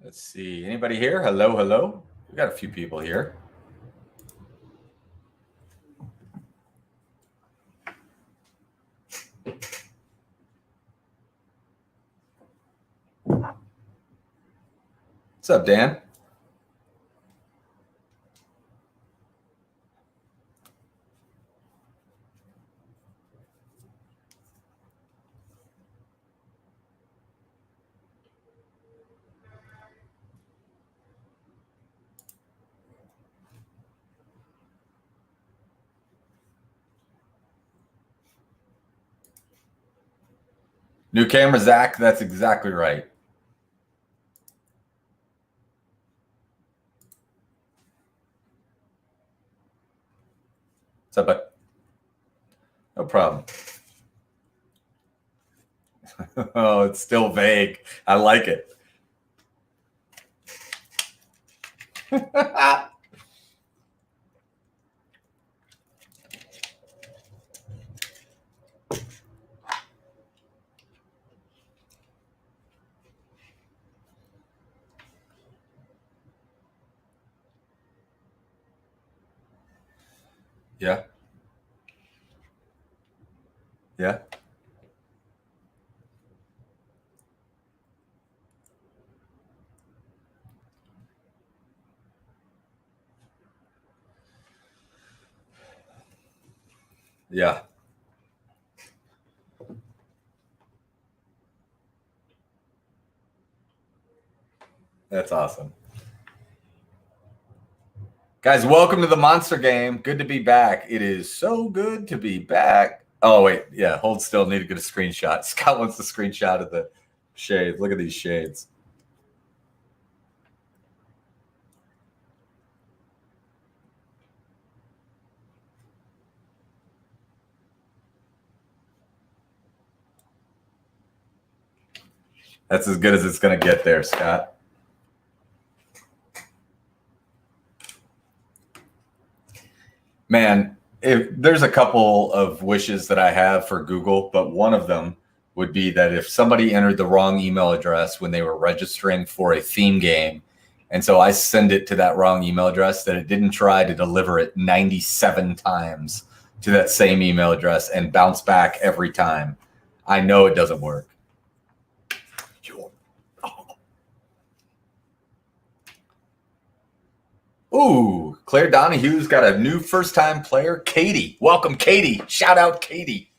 Let's see. Anybody here? Hello, hello. We got a few people here. What's up, Dan? New camera, Zach. That's exactly right. What's up, bud? No problem. Oh, it's still vague. I like it. Yeah. Yeah. Yeah. That's awesome. Guys, welcome to the Monster Game. Good to be back. It is so good to be back. Oh, wait. Yeah, hold still. Need to get a screenshot. Scott wants the screenshot of the shades. Look at these shades. That's as good as it's going to get there, Scott. Man, there's a couple of wishes that I have for Google, but one of them would be that if somebody entered the wrong email address when they were registering for a theme game, and so I send it to that wrong email address, that it didn't try to deliver it 97 times to that same email address and bounce back every time. I know it doesn't work. Ooh, Claire Donahue's got a new first-time player, Katie. Welcome, Katie. Shout out, Katie.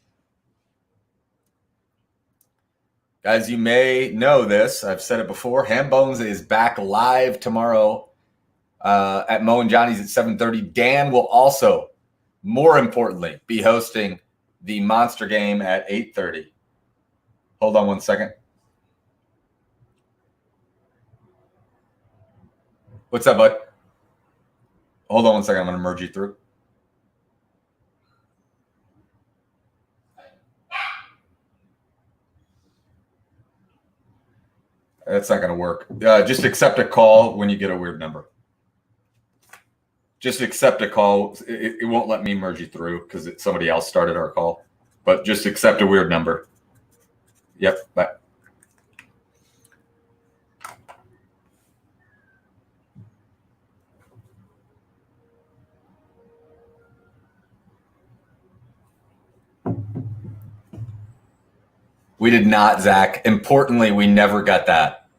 Guys, you may know this. I've said it before. Ham Bones is back live tomorrow at Mo and Johnny's at 7:30. Dan will also, more importantly, be hosting the Monster Game at 8:30. Hold on one second. What's up, bud? Hold on one second. I'm going to merge you through. That's not going to work. Just accept a call when you get a weird number. Just accept a call. It won't let me merge you through because somebody else started our call. But just accept a weird number. Yep. Bye. We did not, Zach. Importantly, we never got that.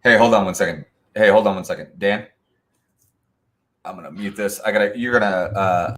Hey, hold on one second. Hey, hold on one second. Dan, I'm gonna mute this. You're gonna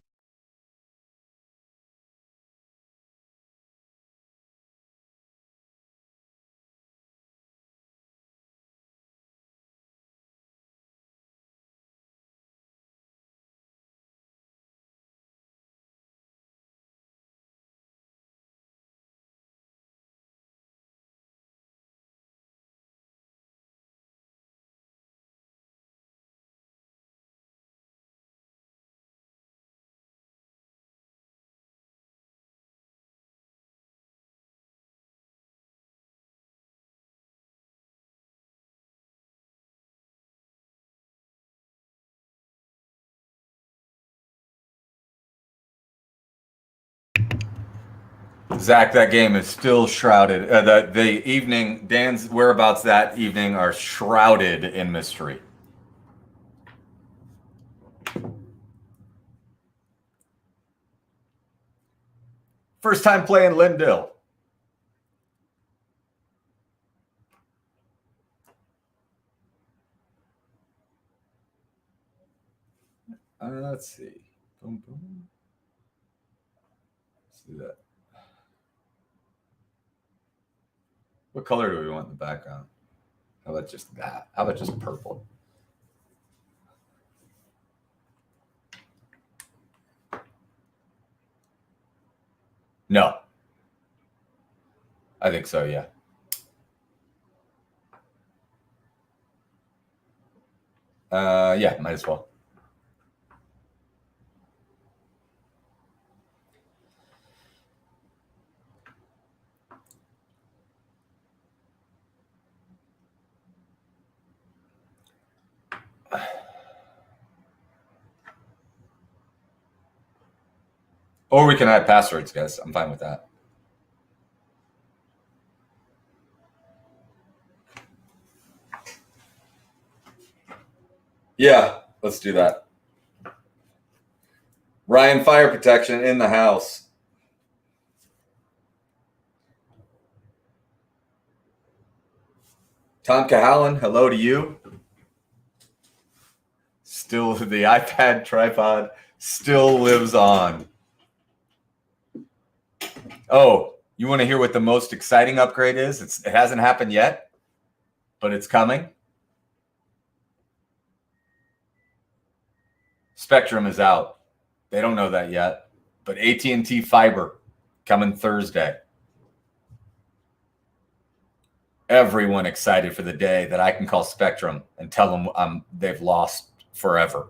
Zach, that game is still shrouded. The evening, Dan's whereabouts that evening are shrouded in mystery. First time playing Lindell. Let's see. Boom, boom. Let's do that. What color do we want in the background? How about just that? How about just purple? No. I think so, yeah. Yeah, might as well. Or we can add passwords, guys. I'm fine with that. Yeah, let's do that. Ryan, fire protection in the house. Tom Cahalan, hello to you. Still, the iPad tripod still lives on. Oh, you want to hear what the most exciting upgrade is? It hasn't happened yet, but it's coming. Spectrum is out. They don't know that yet, but AT&T Fiber coming Thursday. Everyone excited for the day that I can call Spectrum and tell them they've lost forever.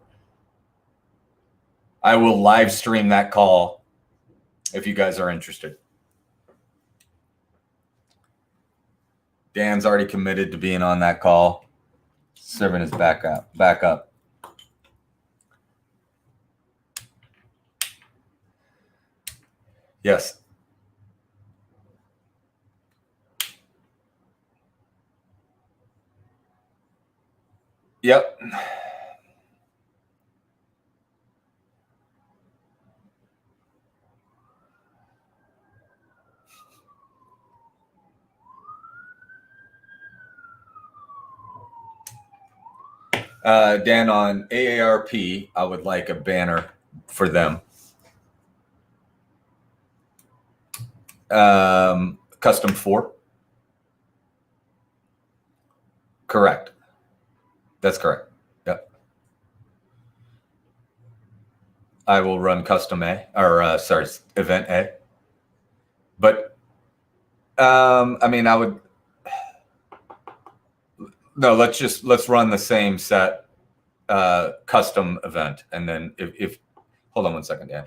I will live stream that call if you guys are interested. Dan's already committed to being on that call, serving his backup. Yes. Yep. Dan, on AARP, I would like a banner for them. Custom 4. Correct. That's correct. Yep. I will run custom A, or event A. But I mean, I would. No, let's run the same set custom event, and then if hold on one second, Dan.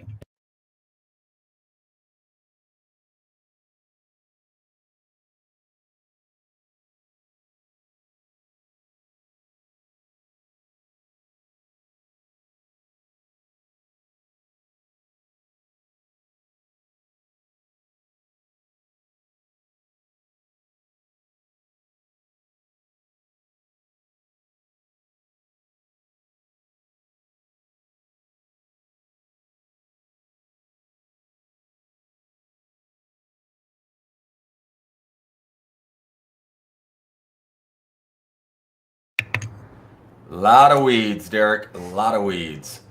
A lot of weeds, Derek. A lot of weeds.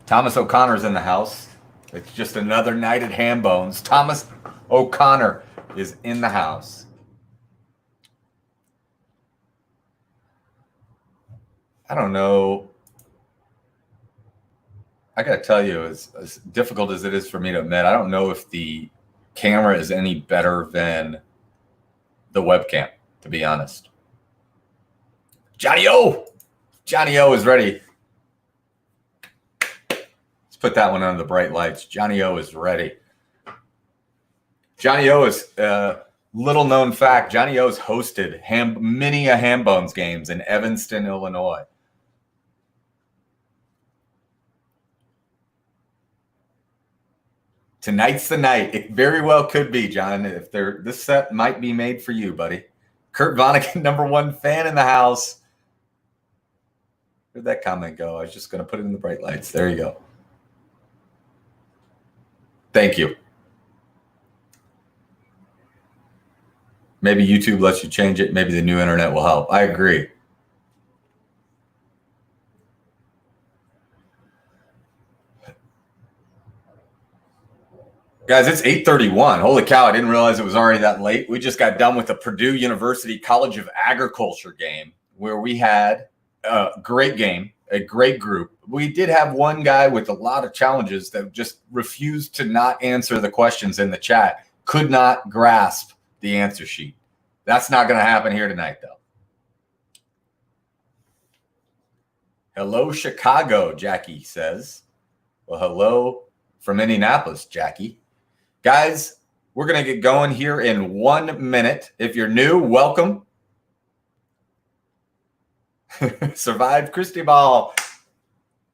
Thomas O'Connor's in the house. It's just another night at Ham Bones. Thomas O'Connor is in the house. I don't know. I got to tell you, as difficult as it is for me to admit, I don't know if the camera is any better than the webcam, to be honest. Johnny O! Johnny O is ready. Let's put that one under the bright lights. Johnny O is ready. Johnny O is little known fact. Johnny O's hosted many a Ham Bones games in Evanston, Illinois. Tonight's the night. It very well could be, John. This set might be made for you, buddy. Kurt Vonnegut, #1 fan in the house. Where'd that comment go? I was just going to put it in the bright lights. There you go. Thank you. Maybe YouTube lets you change it. Maybe the new internet will help. I agree. Guys, it's 8:31. Holy cow, I didn't realize it was already that late. We just got done with the Purdue University College of Agriculture game where we had a great game, a great group. We did have one guy with a lot of challenges that just refused to not answer the questions in the chat, could not grasp the answer sheet. That's not going to happen here tonight, though. Hello, Chicago, Jackie says. Well, hello from Indianapolis, Jackie. Guys, we're going to get going here in 1 minute. If you're new, welcome. Survived Cristobal.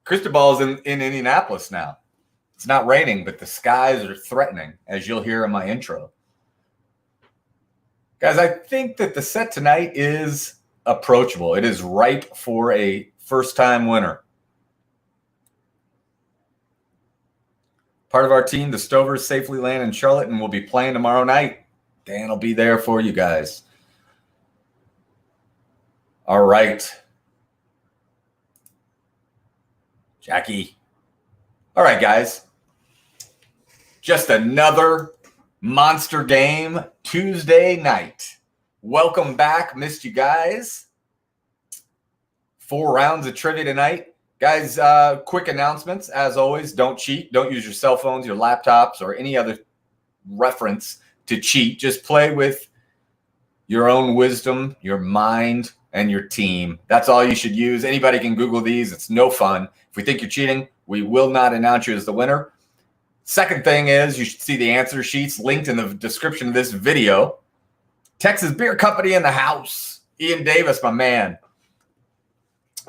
Cristobal's in Indianapolis now. It's not raining, but the skies are threatening, as you'll hear in my intro. Guys, I think that the set tonight is approachable. It is ripe for a first-time winner. Part of our team, the Stovers, safely land in Charlotte and will be playing tomorrow night. Dan will be there for you guys. All right. Jackie. All right, guys. Just another monster game Tuesday night. Welcome back. Missed you guys. 4 rounds of trivia tonight. Guys, quick announcements. As always, don't cheat. Don't use your cell phones, your laptops, or any other reference to cheat. Just play with your own wisdom, your mind, and your team. That's all you should use. Anybody can Google these. It's no fun. If we think you're cheating, we will not announce you as the winner. Second thing is you should see the answer sheets linked in the description of this video. Texas Beer Company in the house. Ian Davis, my man.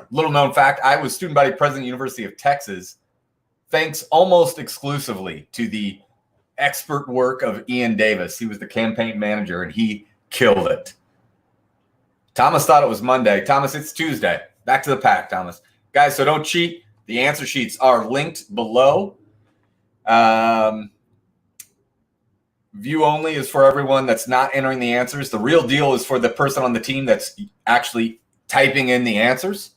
Little known fact, I was student body president, University of Texas, thanks almost exclusively to the expert work of Ian Davis. He was the campaign manager, and he killed it. Thomas thought it was Monday. Thomas, it's Tuesday. Back to the pack, Thomas. Guys, so don't cheat. The answer sheets are linked below. View only is for everyone that's not entering the answers. The real deal is for the person on the team that's actually typing in the answers.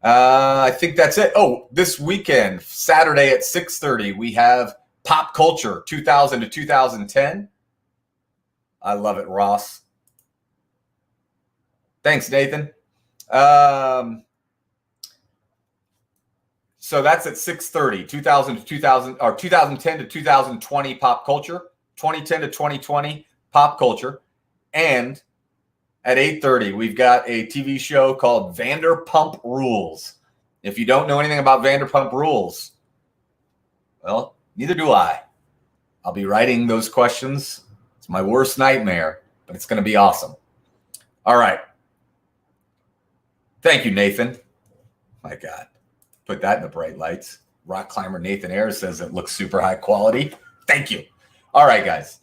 I think that's it. Oh, this weekend, Saturday at 6:30, we have Pop Culture 2000 to 2010. I love it, Ross. Thanks, Nathan. So that's at 6:30, 2000 to 2000 or 2010 to 2020 Pop Culture, 2010 to 2020 Pop Culture, and at 8:30, we've got a TV show called Vanderpump Rules. If you don't know anything about Vanderpump Rules, well, neither do I. I'll be writing those questions. It's my worst nightmare, but it's going to be awesome. All right. Thank you, Nathan. My God. Put that in the bright lights. Rock climber Nathan Ayers says it looks super high quality. Thank you. All right, guys.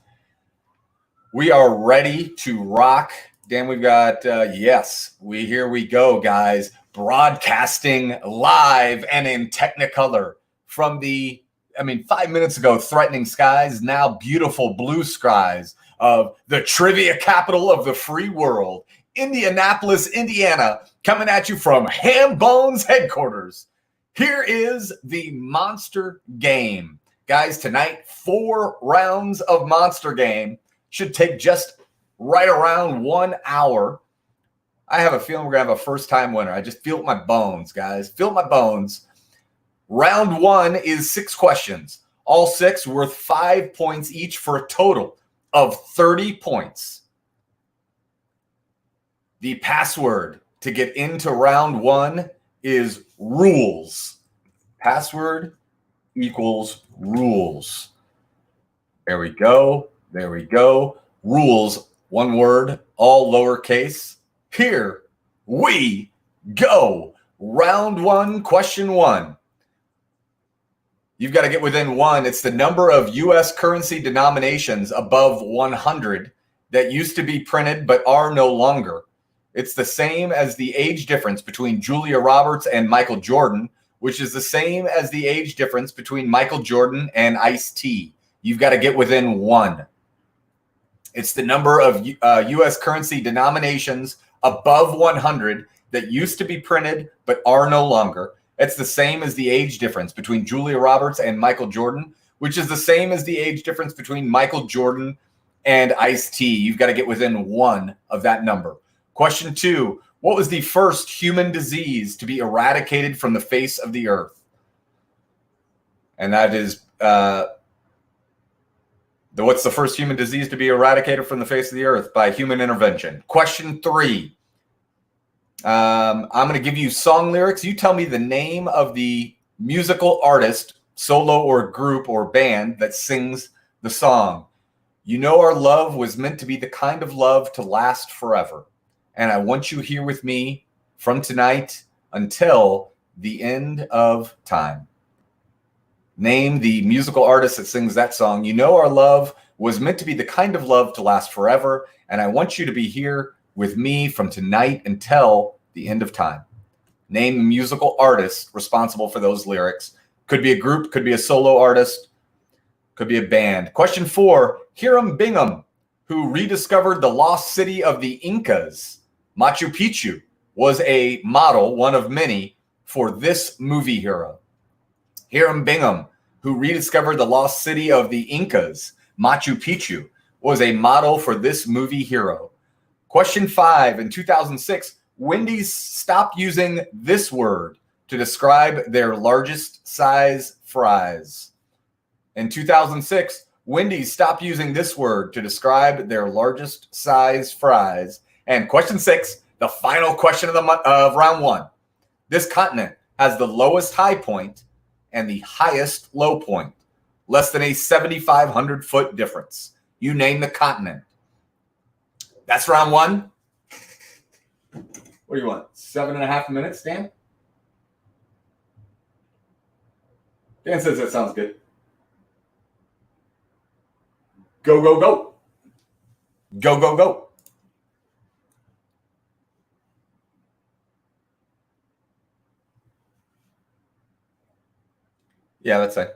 We are ready to rock. Dan, we've got, yes, here we go, guys. Broadcasting live and in Technicolor from 5 minutes ago, threatening skies, now beautiful blue skies of the trivia capital of the free world, Indianapolis, Indiana, coming at you from Ham Bones headquarters. Here is the monster game. Guys, tonight, 4 rounds of monster game. Should take just right around 1 hour. I have a feeling we're going to have a first-time winner. I just feel it in my bones, guys. Feel it in my bones. Round 1 is 6 questions. All 6 worth 5 points each for a total of 30 points. The password to get into round 1 is rules. Password equals rules. There we go. There we go. Rules, one word, all lowercase. Here we go. Round 1, question 1. You've got to get within 1. It's the number of U.S. currency denominations above 100 that used to be printed but are no longer. It's the same as the age difference between Julia Roberts and Michael Jordan, which is the same as the age difference between Michael Jordan and Ice-T. You've got to get within 1. It's the number of U.S. currency denominations above 100 that used to be printed but are no longer. It's the same as the age difference between Julia Roberts and Michael Jordan, which is the same as the age difference between Michael Jordan and Ice-T. You've got to get within 1 of that number. Question 2, what was the first human disease to be eradicated from the face of the earth? And that is, what's the first human disease to be eradicated from the face of the earth? By human intervention. Question 3, I'm going to give you song lyrics. You tell me the name of the musical artist, solo or group or band that sings the song. You know our love was meant to be the kind of love to last forever. And I want you here with me from tonight until the end of time. Name the musical artist that sings that song. You know our love was meant to be the kind of love to last forever. And I want you to be here with me from tonight until the end of time. Name the musical artist responsible for those lyrics. Could be a group, could be a solo artist, could be a band. Question 4, Hiram Bingham, who rediscovered the lost city of the Incas, Machu Picchu, was a model, one of many, for this movie hero. Hiram Bingham, who rediscovered the lost city of the Incas, Machu Picchu, was a model for this movie hero. Question 5, in 2006, Wendy's stopped using this word to describe their largest size fries. In 2006, Wendy's stopped using this word to describe their largest size fries. And question 6, the final question of round 1. This continent has the lowest high point and the highest low point, less than a 7,500-foot difference. You name the continent. That's round 1. What do you want? 7.5 minutes, Dan? Dan says that sounds good. Go, go, go. Go, go, go. Yeah, that's it.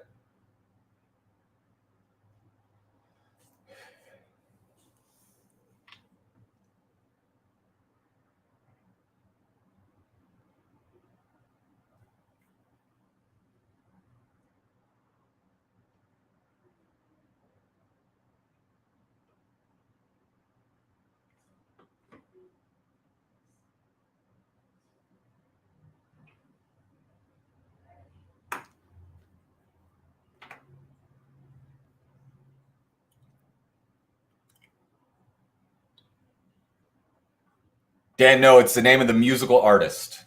Dan, no, it's the name of the musical artist.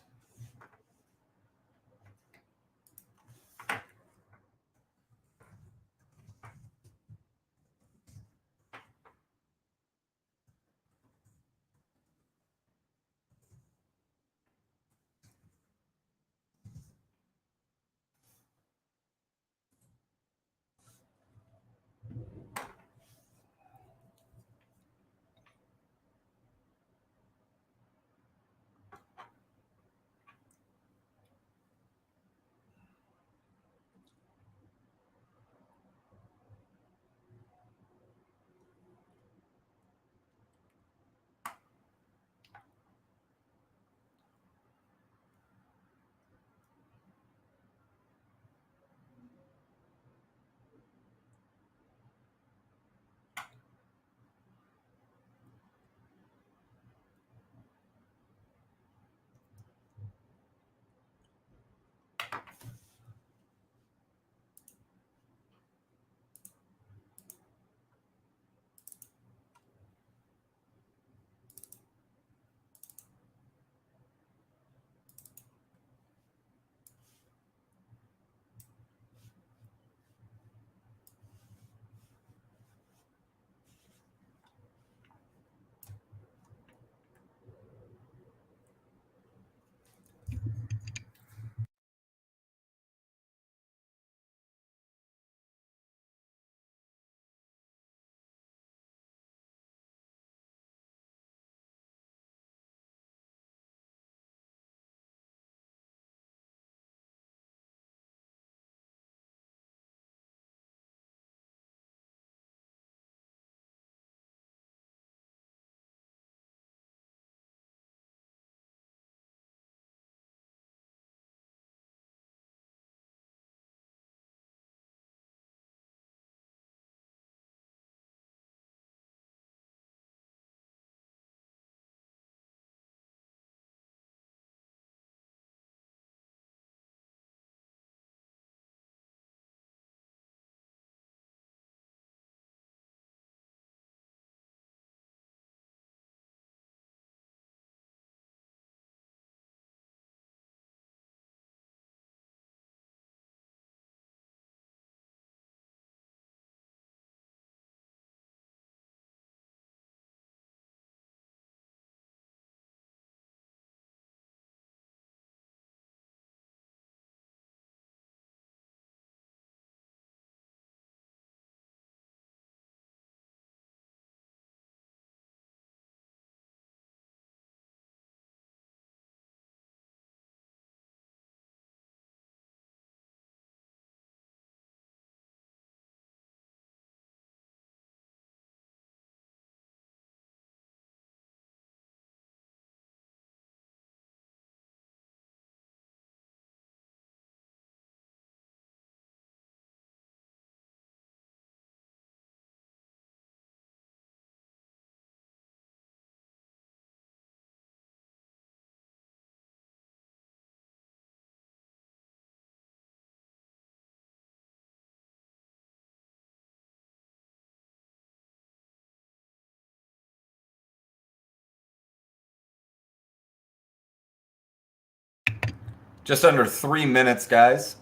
Just under 3 minutes, guys.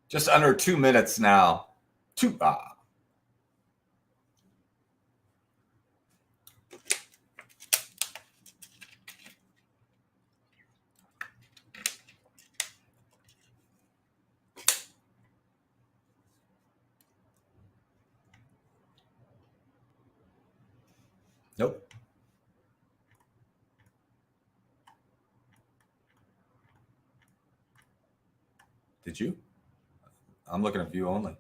Just under 2 minutes now. Nope. Did you? I'm looking at view only.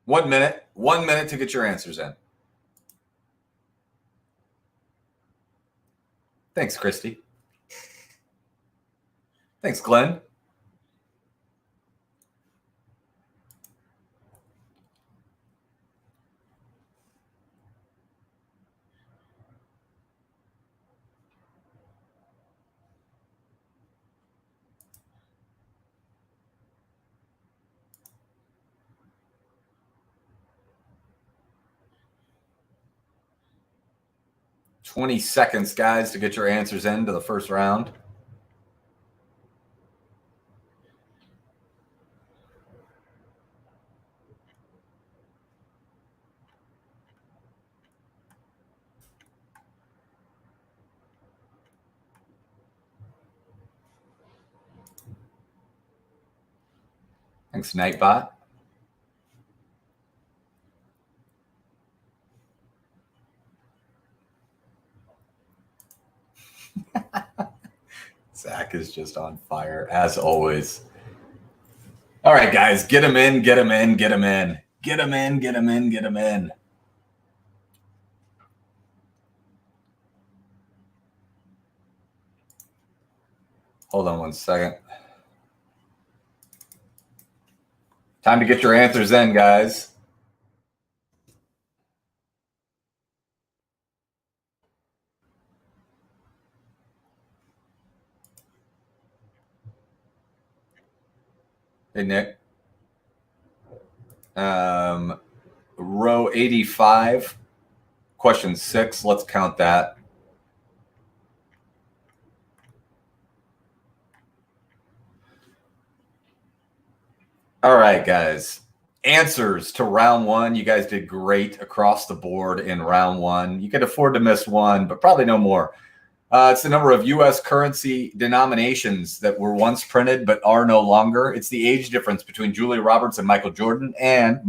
One minute to get your answers in. Thanks, Christy. Thanks, Glenn. $20 seconds, guys, to get your answers into the first round. Thanks, Nightbot. Zach is just on fire, as always. All right, guys, get them in, get them in, get them in. Get them in, get them in, get them in. Hold on 1 second. Time to get your answers in, guys. Hey, Nick. Row 85, question 6. Let's count that. All right, guys. Answers to round 1. You guys did great across the board in round 1. You could afford to miss one, but probably no more. It's the number of U.S. currency denominations that were once printed but are no longer. It's the age difference between Julia Roberts and Michael Jordan and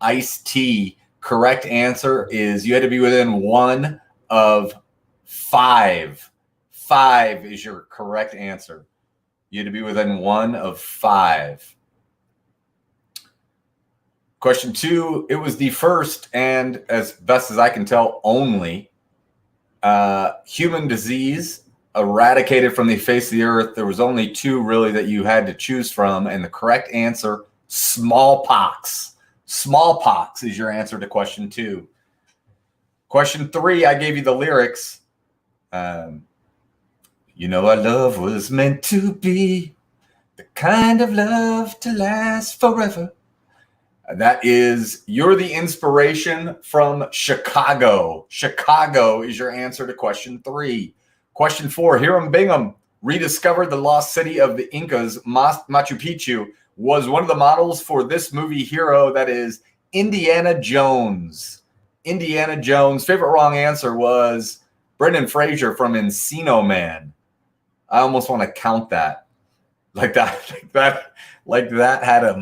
Ice-T. Correct answer is you had to be within 1 of 5. 5 is your correct answer. You had to be within 1 of 5. Question 2, it was the first and, as best as I can tell, only human disease eradicated from the face of the earth. There was only 2 really that you had to choose from, and the correct answer, smallpox. Smallpox is your answer to question 2. Question 3, I gave you the lyrics. You know our love was meant to be the kind of love to last forever. That is, you're the inspiration from Chicago. Chicago is your answer to question 3. Question 4, Hiram Bingham rediscovered the lost city of the Incas, Machu Picchu, was one of the models for this movie hero. That is Indiana Jones. Indiana Jones. Favorite wrong answer was Brendan Fraser from Encino Man. I almost want to count that. Like that had a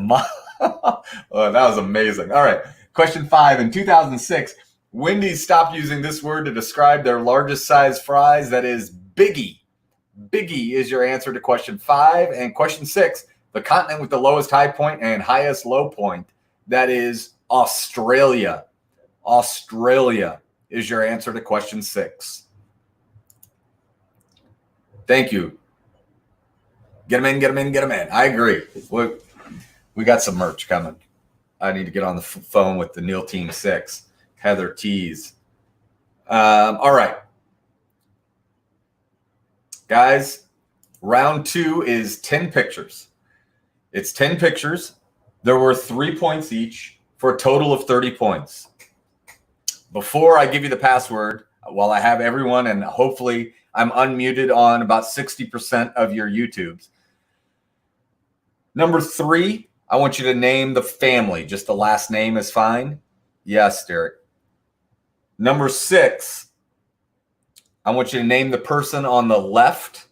oh, that was amazing. All right. Question 5. In 2006, Wendy's stopped using this word to describe their largest size fries. That is Biggie. Biggie is your answer to question 5. And question 6, the continent with the lowest high point and highest low point. That is Australia. Australia is your answer to question 6. Thank you. Get them in, get them in, get them in. I agree. We got some merch coming. I need to get on the phone with the Neil Team 6, Heather Tees. All right. Guys, round 2 is 10 pictures. It's 10 pictures. There were 3 points each for a total of 30 points. Before I give you the password, while I have everyone, and hopefully I'm unmuted on about 60% of your YouTubes. Number 3, I want you to name the family. Just the last name is fine. Yes, Derek. Number 6, I want you to name the person on the left.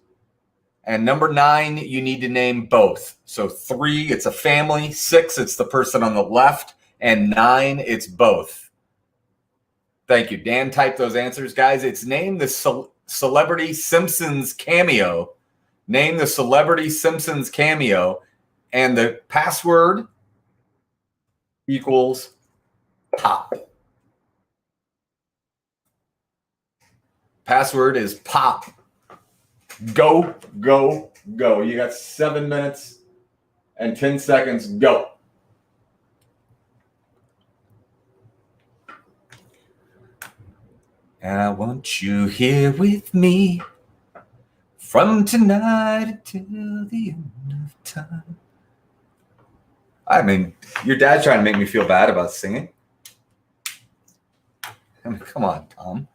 And number 9, you need to name both. So 3, it's a family. 6, it's the person on the left. And 9, it's both. Thank you. Dan typed those answers. Guys, it's name the Celebrity Simpsons cameo. Name the Celebrity Simpsons cameo. And the password equals pop. Password is pop. Go, go, go. You got 7 minutes and 10 seconds. Go. And I want you here with me from tonight until the end of time. I mean, your dad's trying to make me feel bad about singing. I mean, come on, Tom.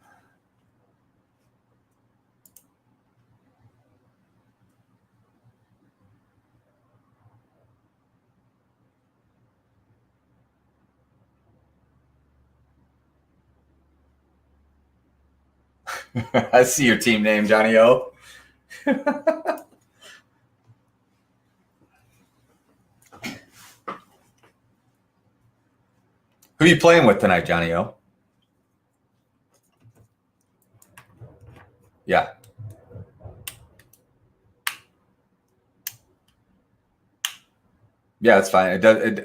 I see your team name, Johnny O. Who are you playing with tonight, Johnny O? Yeah. Yeah, it's fine. It does.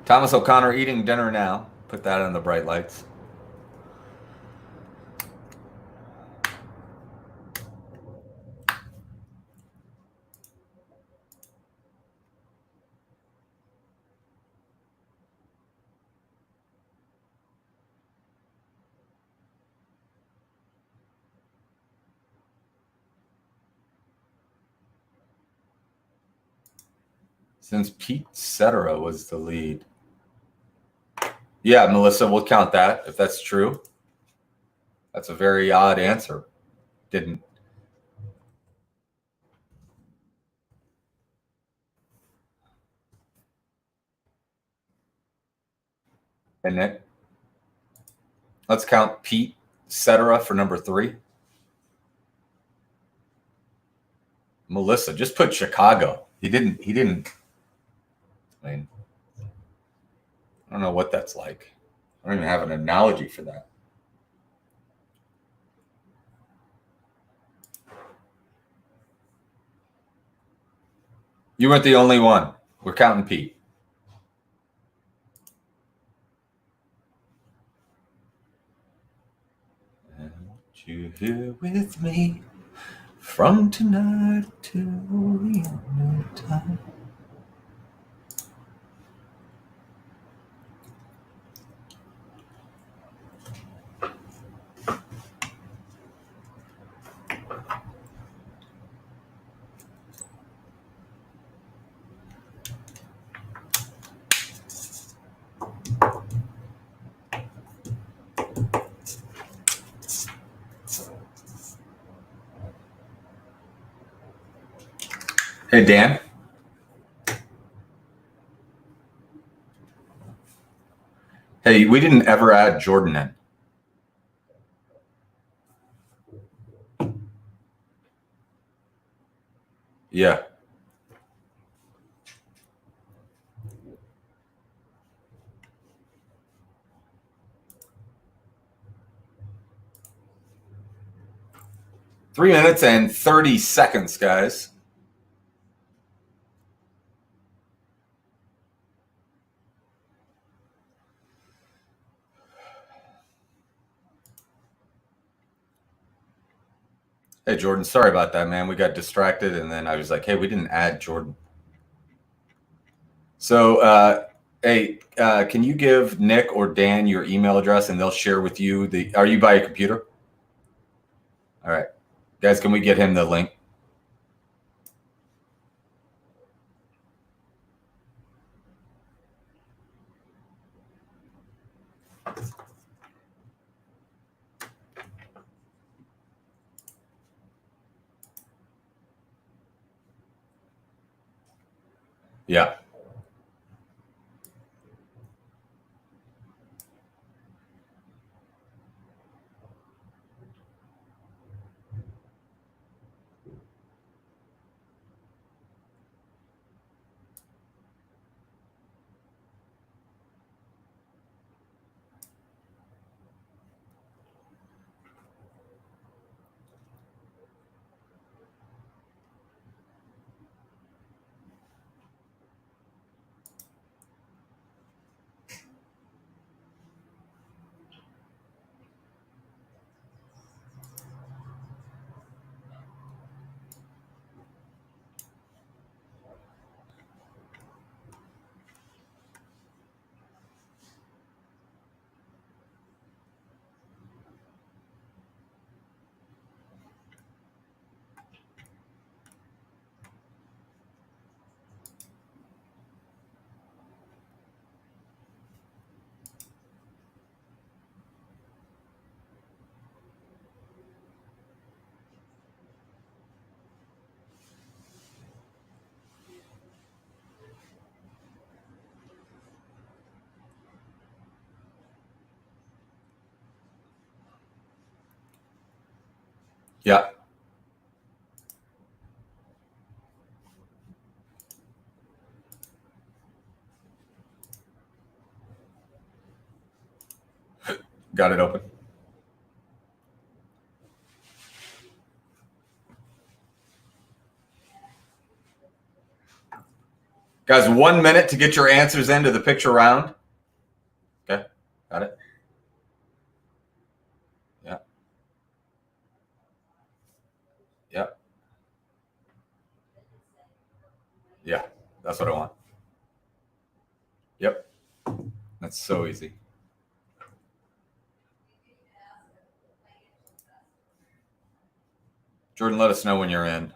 Thomas O'Connor eating dinner now. Put that in the bright lights. Since Pete Cetera was the lead. Yeah, Melissa, we'll count that if that's true. That's a very odd answer. Didn't. And Nick. Let's count Pete Cetera for number 3. Melissa, just put Chicago. He didn't. I mean, I don't know what that's like. I don't even have an analogy for that. You weren't the only one. We're counting Pete. And you here with me from tonight till the end of time. Hey, Dan. Hey, we didn't ever add Jordan in. Yeah. Three minutes and 30 seconds, guys. Hey, Jordan, sorry about that, man. We got distracted, and then I was like, hey, we didn't add Jordan. So, hey, can you give Nick or Dan your email address, and they'll share with you the. Are you by a computer? All right. Guys, can we get him the link? Yeah. Yeah. Got it open. Guys, 1 minute to get your answers into the picture round. Okay. Got it. Yeah. Yeah. Yeah. That's what I want. Yep. That's so easy. Jordan, let us know when you're in.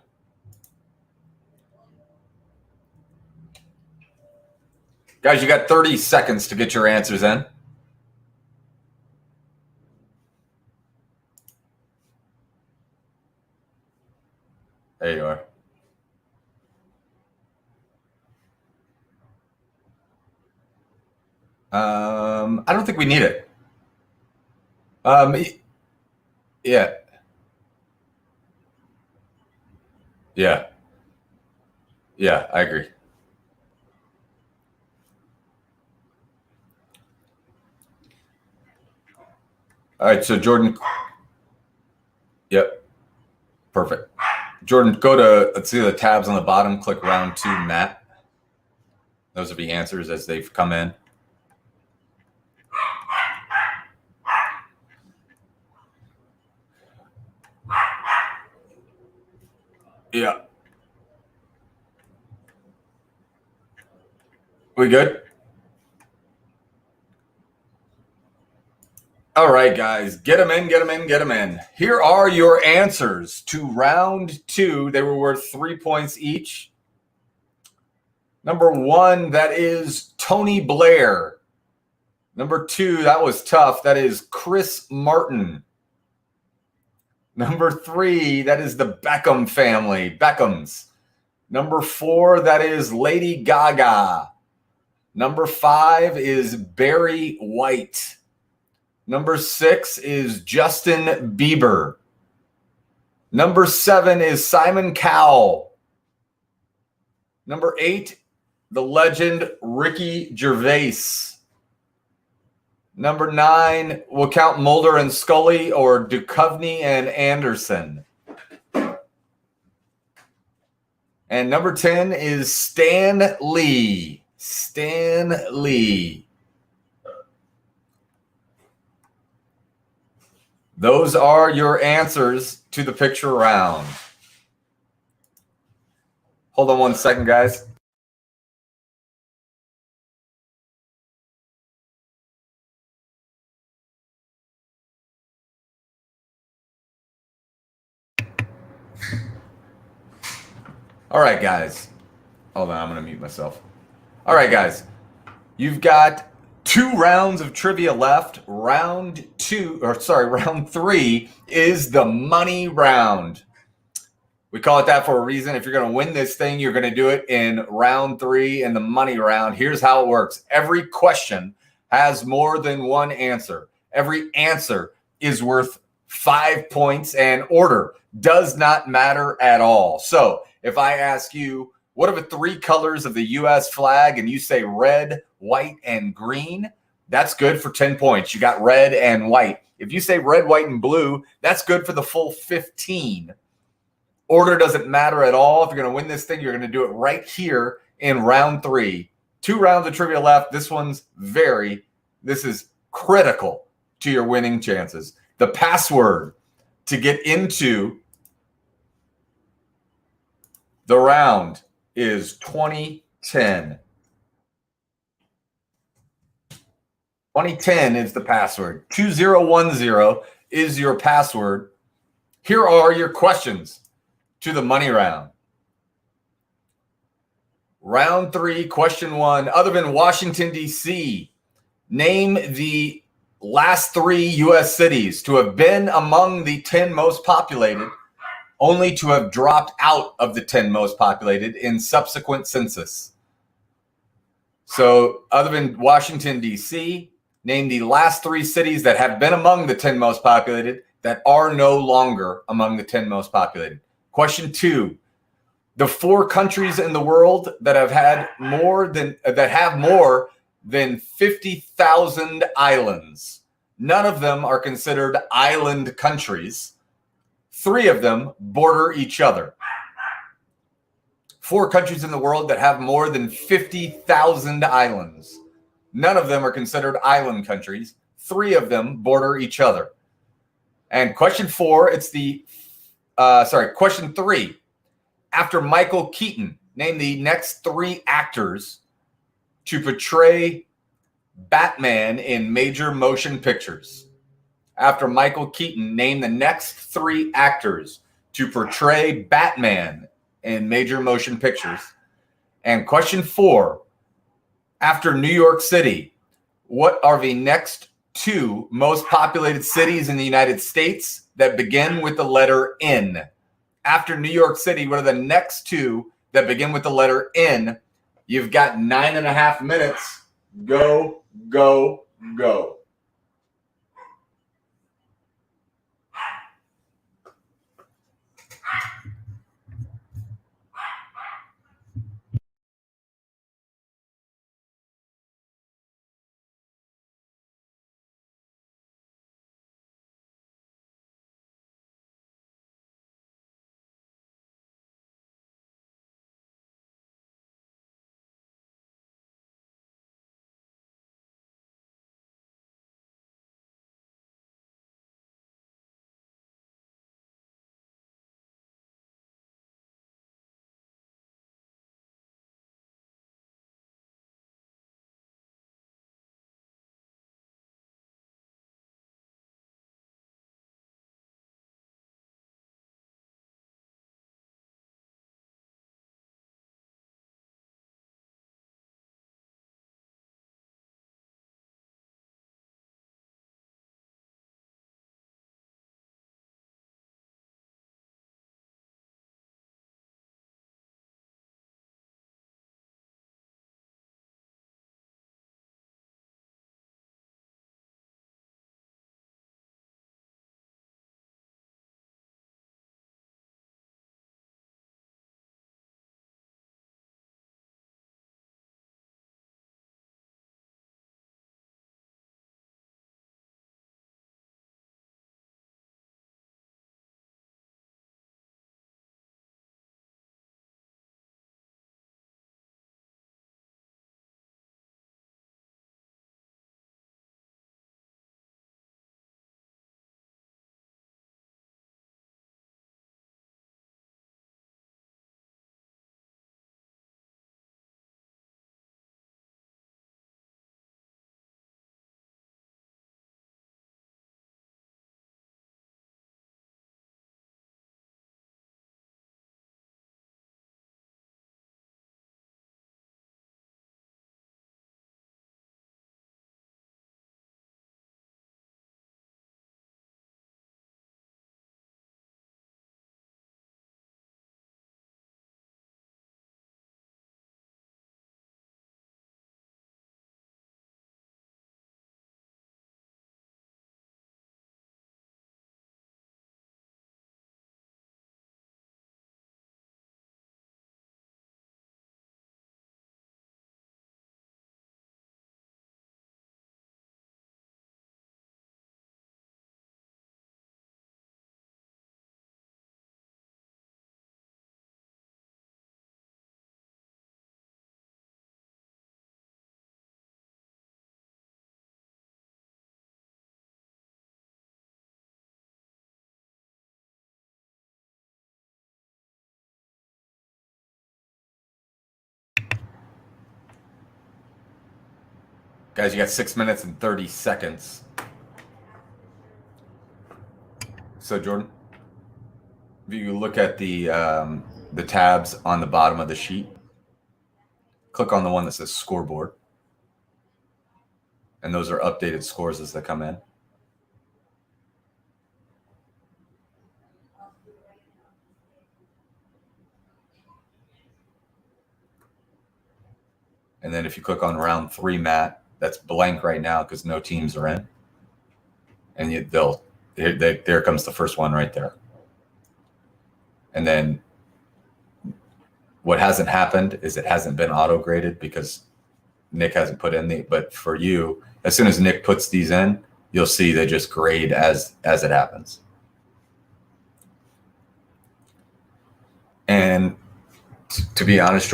Guys, you got 30 seconds to get your answers in. There you are. I don't think we need it. Yeah. Yeah. Yeah, I agree. All right, so Jordan. Yep. Perfect. Jordan, go to, let's see the tabs on the bottom, click round 2 map. Those will be answers as they've come in. Yeah. We good? All right, guys, get them in, get them in, get them in. Here are your answers to round 2. They were worth 3 points each. Number 1, that is Tony Blair. Number 2, that was tough. That is Chris Martin. Number 3, that is the Beckham family, Beckhams. Number 4, that is Lady Gaga. Number 5 is Barry White. Number 6 is Justin Bieber. Number 7 is Simon Cowell. Number 8, the legend Ricky Gervais. Number 9, we'll count Mulder and Scully or Duchovny and Anderson. And number 10 is Stan Lee. Stan Lee. Those are your answers to the picture round. Hold on one second, guys. All right, guys. Hold on, I'm going to mute myself. All right, guys. You've got 2 rounds of trivia left. Round 3 is the money round. We call it that for a reason. If you're going to win this thing, you're going to do it in round 3 in the money round. Here's how it works. Every question has more than one answer. Every answer is worth 5 points, and order does not matter at all. So if I ask you, what are the 3 colors of the U.S. flag? And you say red, white, and green, that's good for 10 points. You got red and white. If you say red, white, and blue, that's good for the full 15. Order doesn't matter at all. If you're going to win this thing, you're going to do it right here in round 3. 2 rounds of trivia left. This is critical to your winning chances. The password to get into the round is 2010. 2010 is the password. 2010 is your password. Here are your questions to the money round. Round 3, question 1. Other than Washington, D.C., name the last 3 U.S. cities to have been among the 10 most populated, only to have dropped out of the 10 most populated in subsequent census. So other than Washington, D.C., name the last 3 cities that have been among the 10 most populated that are no longer among the 10 most populated. Question 2, the 4 countries in the world that have more than 50,000 islands. None of them are considered island countries. 3 of them border each other. 4 countries in the world that have more than 50,000 islands. None of them are considered island countries. 3 of them border each other. And question 4, question 3. After Michael Keaton, name the next 3 actors to portray Batman in major motion pictures. After Michael Keaton, name the next 3 actors to portray Batman in major motion pictures. And question 4, after New York City, what are the next 2 most populated cities in the United States that begin with the letter N? After New York City, what are the next 2 that begin with the letter N? You've got 9.5 minutes. Go, go, go. Guys, you got 6 minutes and 30 seconds. So, Jordan, if you look at the tabs on the bottom of the sheet, click on the one that says scoreboard. And those are updated scores as they come in. And then if you click on round 3, Matt, that's blank right now because no teams are in. And there comes the first one right there. And then what hasn't happened is it hasn't been auto graded because Nick hasn't put in but for you, as soon as Nick puts these in, you'll see they just grade as it happens. And to be honest,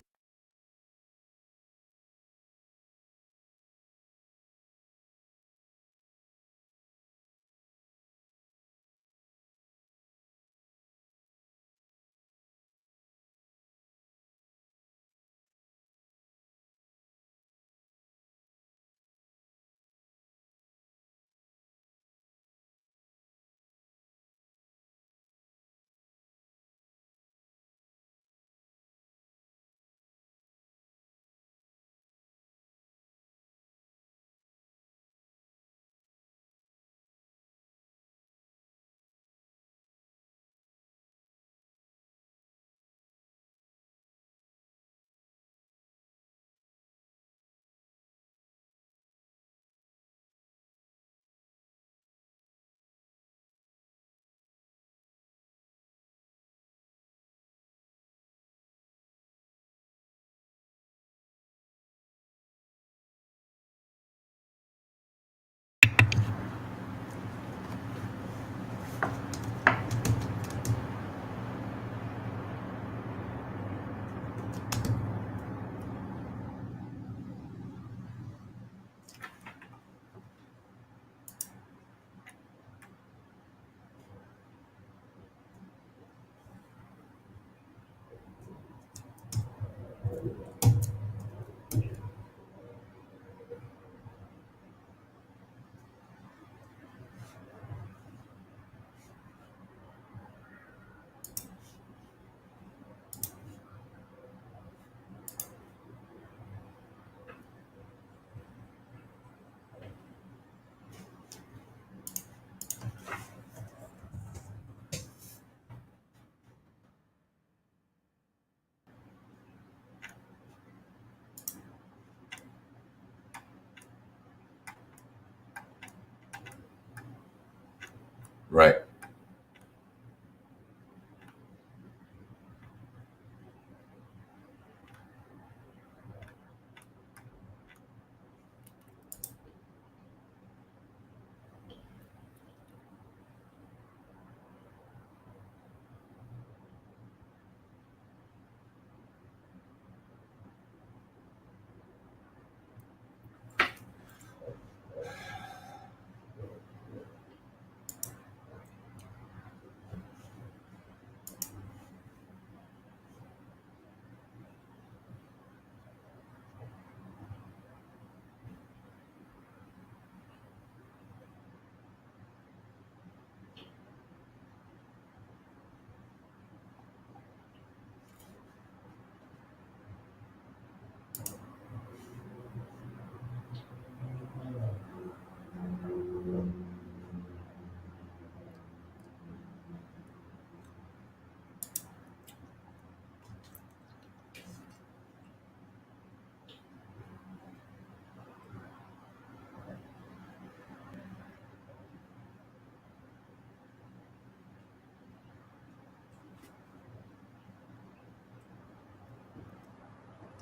right.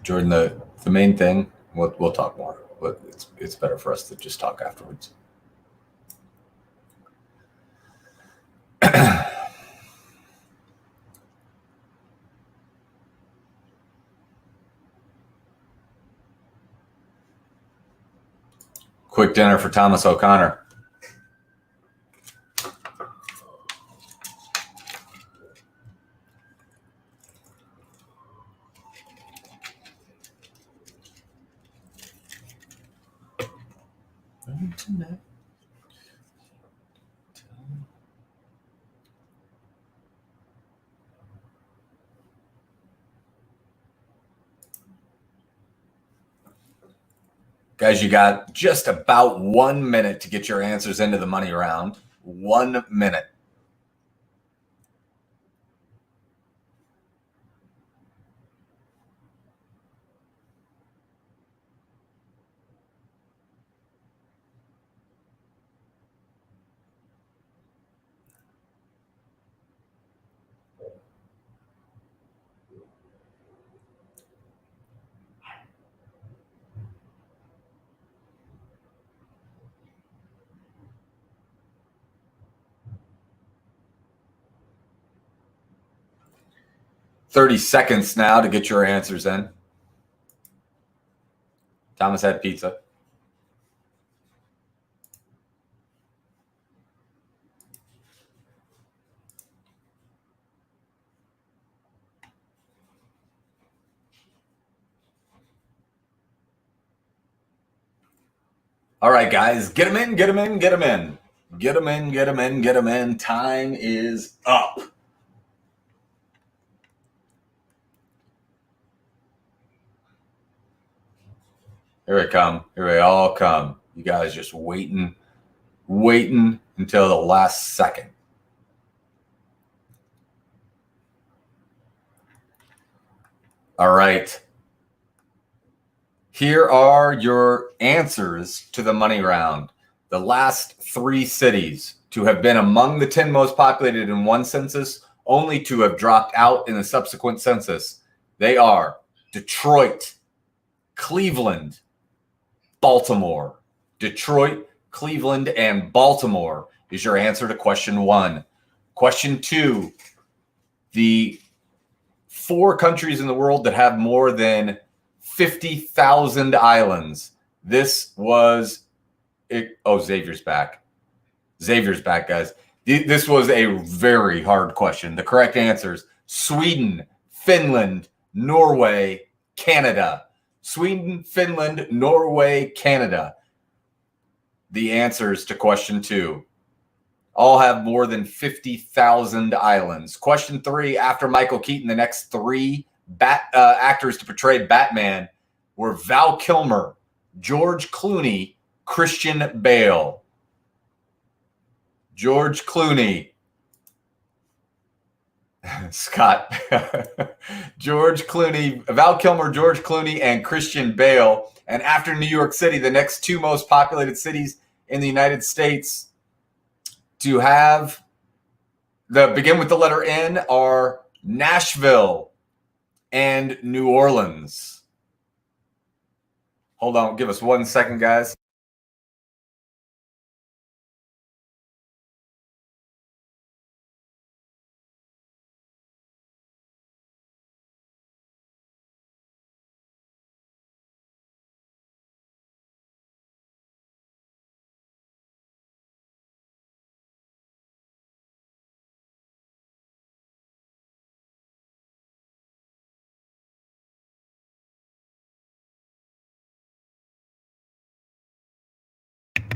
Jordan, the main thing, we'll talk more, but it's better for us to just talk afterwards. Quick dinner for Thomas O'Connor. tonight. Guys, you got just about 1 minute to get your answers into the money round. 1 minute. $30 seconds now to get your answers in. Thomas had pizza. All right, guys, get them in, get them in, get them in. Get them in, get them in, get them in. Time is up. Here they come. Here they all come. You guys just waiting until the last second. All right. Here are your answers to the money round. The last 3 cities to have been among the 10 most populated in one census, only to have dropped out in the subsequent census. They are Detroit, Cleveland, Baltimore. Detroit, Cleveland, and Baltimore is your answer to question 1. Question 2, the 4 countries in the world that have more than 50,000 islands. This was it. Oh, Xavier's back. Xavier's back, guys. This was a very hard question. The correct answers: Sweden, Finland, Norway, Canada. Sweden, Finland, Norway, Canada. The answers to question 2 all have more than 50,000 islands. Question 3, after Michael Keaton, the next 3 actors to portray Batman were Val Kilmer, George Clooney, Christian Bale. George Clooney. Scott. George Clooney, Val Kilmer, George Clooney, and Christian Bale. And after New York City, the next 2 most populated cities in the United States to have begin with the letter N are Nashville and New Orleans. Hold on, give us 1 second, guys.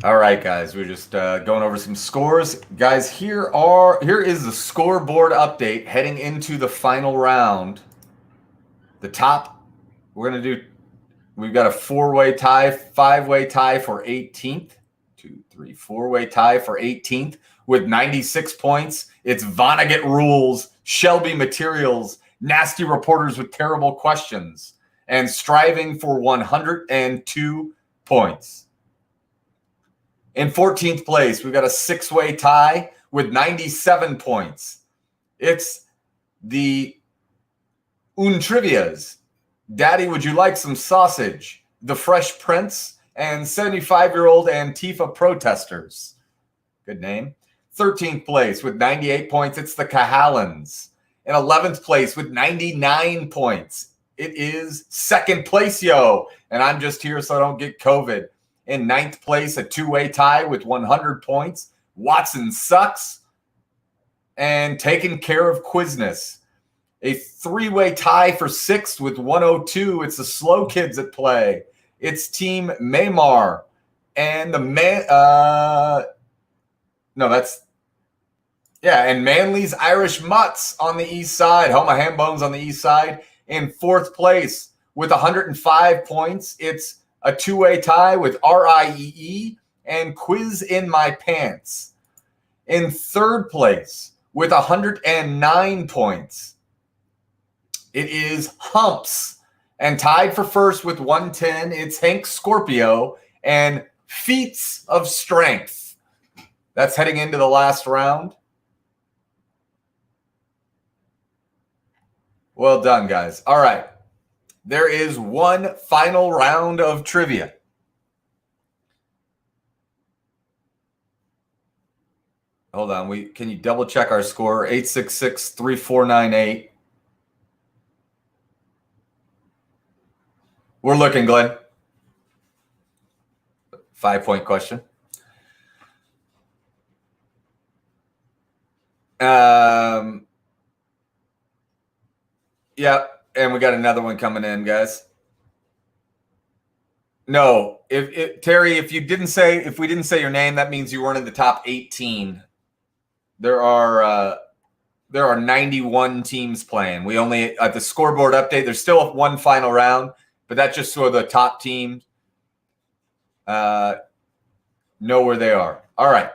All right, guys, we're just going over some scores. Guys, here is the scoreboard update heading into the final round. The top, we've got a 4-way tie, 5-way tie for 18th. 2, 3, 4-way tie for 18th with 96 points. It's Vonnegut Rules, Shelby Materials, Nasty Reporters with Terrible Questions, and striving for 102 points. In 14th place, we've got a 6-way tie with 97 points. It's the Untrivias. Daddy, would you like some sausage? The Fresh Prince, and 75-year-old Antifa protesters. Good name. 13th place with 98 points, it's the Cahallans. In 11th place with 99 points, it is Second Place Yo. And I'm just here so I don't get COVID. In 9th place, a 2-way tie with 100 points. Watson Sucks. And Taking Care of Quizness. A 3-way tie for 6th with 102. It's the Slow Kids at play. It's Team Maymar. And the and Manly's Irish Mutts on the east side. Homa Ham Bones on the east side in fourth place with 105 points. It's a two-way tie with RIEE and Quiz in My Pants. In third place with 109 points, it is Humps. And tied for first with 110, it's Hank Scorpio and Feats of Strength. That's heading into the last round. Well done, guys. All right. There is one final round of trivia. Hold on. Can you double check our score? 866-3498. We're looking, Glenn. 5-point question. Yeah, and we got another one coming in, guys. No, Terry, if we didn't say your name, that means you weren't in the top 18. There are 91 teams playing. We only at the scoreboard update. There's still one final round, but that's just sort of the top teams. Know where they are. All right,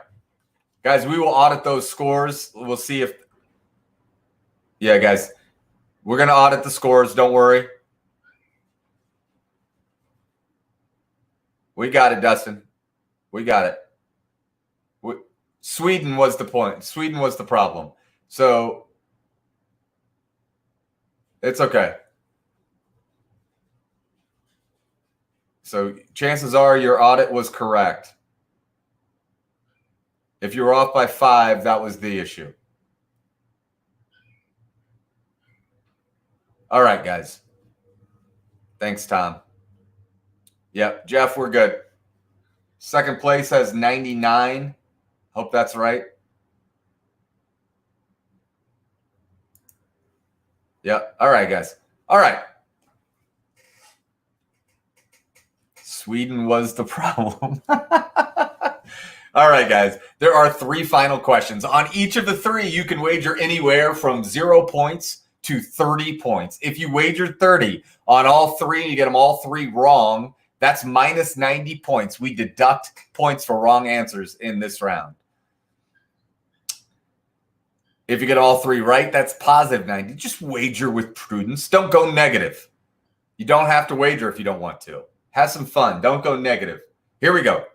guys, we will audit those scores. We'll see if. Yeah, guys. We're going to audit the scores. Don't worry. We got it, Dustin. We got it. Sweden was the point. Sweden was the problem. So it's okay. So chances are your audit was correct. If you were off by 5, that was the issue. All right, guys. Thanks, Tom. Yep, Jeff, we're good. Second place has 99. Hope that's right. Yep. All right, guys. All right. Sweden was the problem. All right, guys. There are 3 final questions. On each of the 3, you can wager anywhere from 0 points to 30 points. If you wager 30 on all 3 and you get them all 3 wrong, that's minus 90 points. We deduct points for wrong answers in this round. If you get all 3 right, that's positive 90. Just wager with prudence. Don't go negative. You don't have to wager if you don't want to. Have some fun. Don't go negative. Here we go.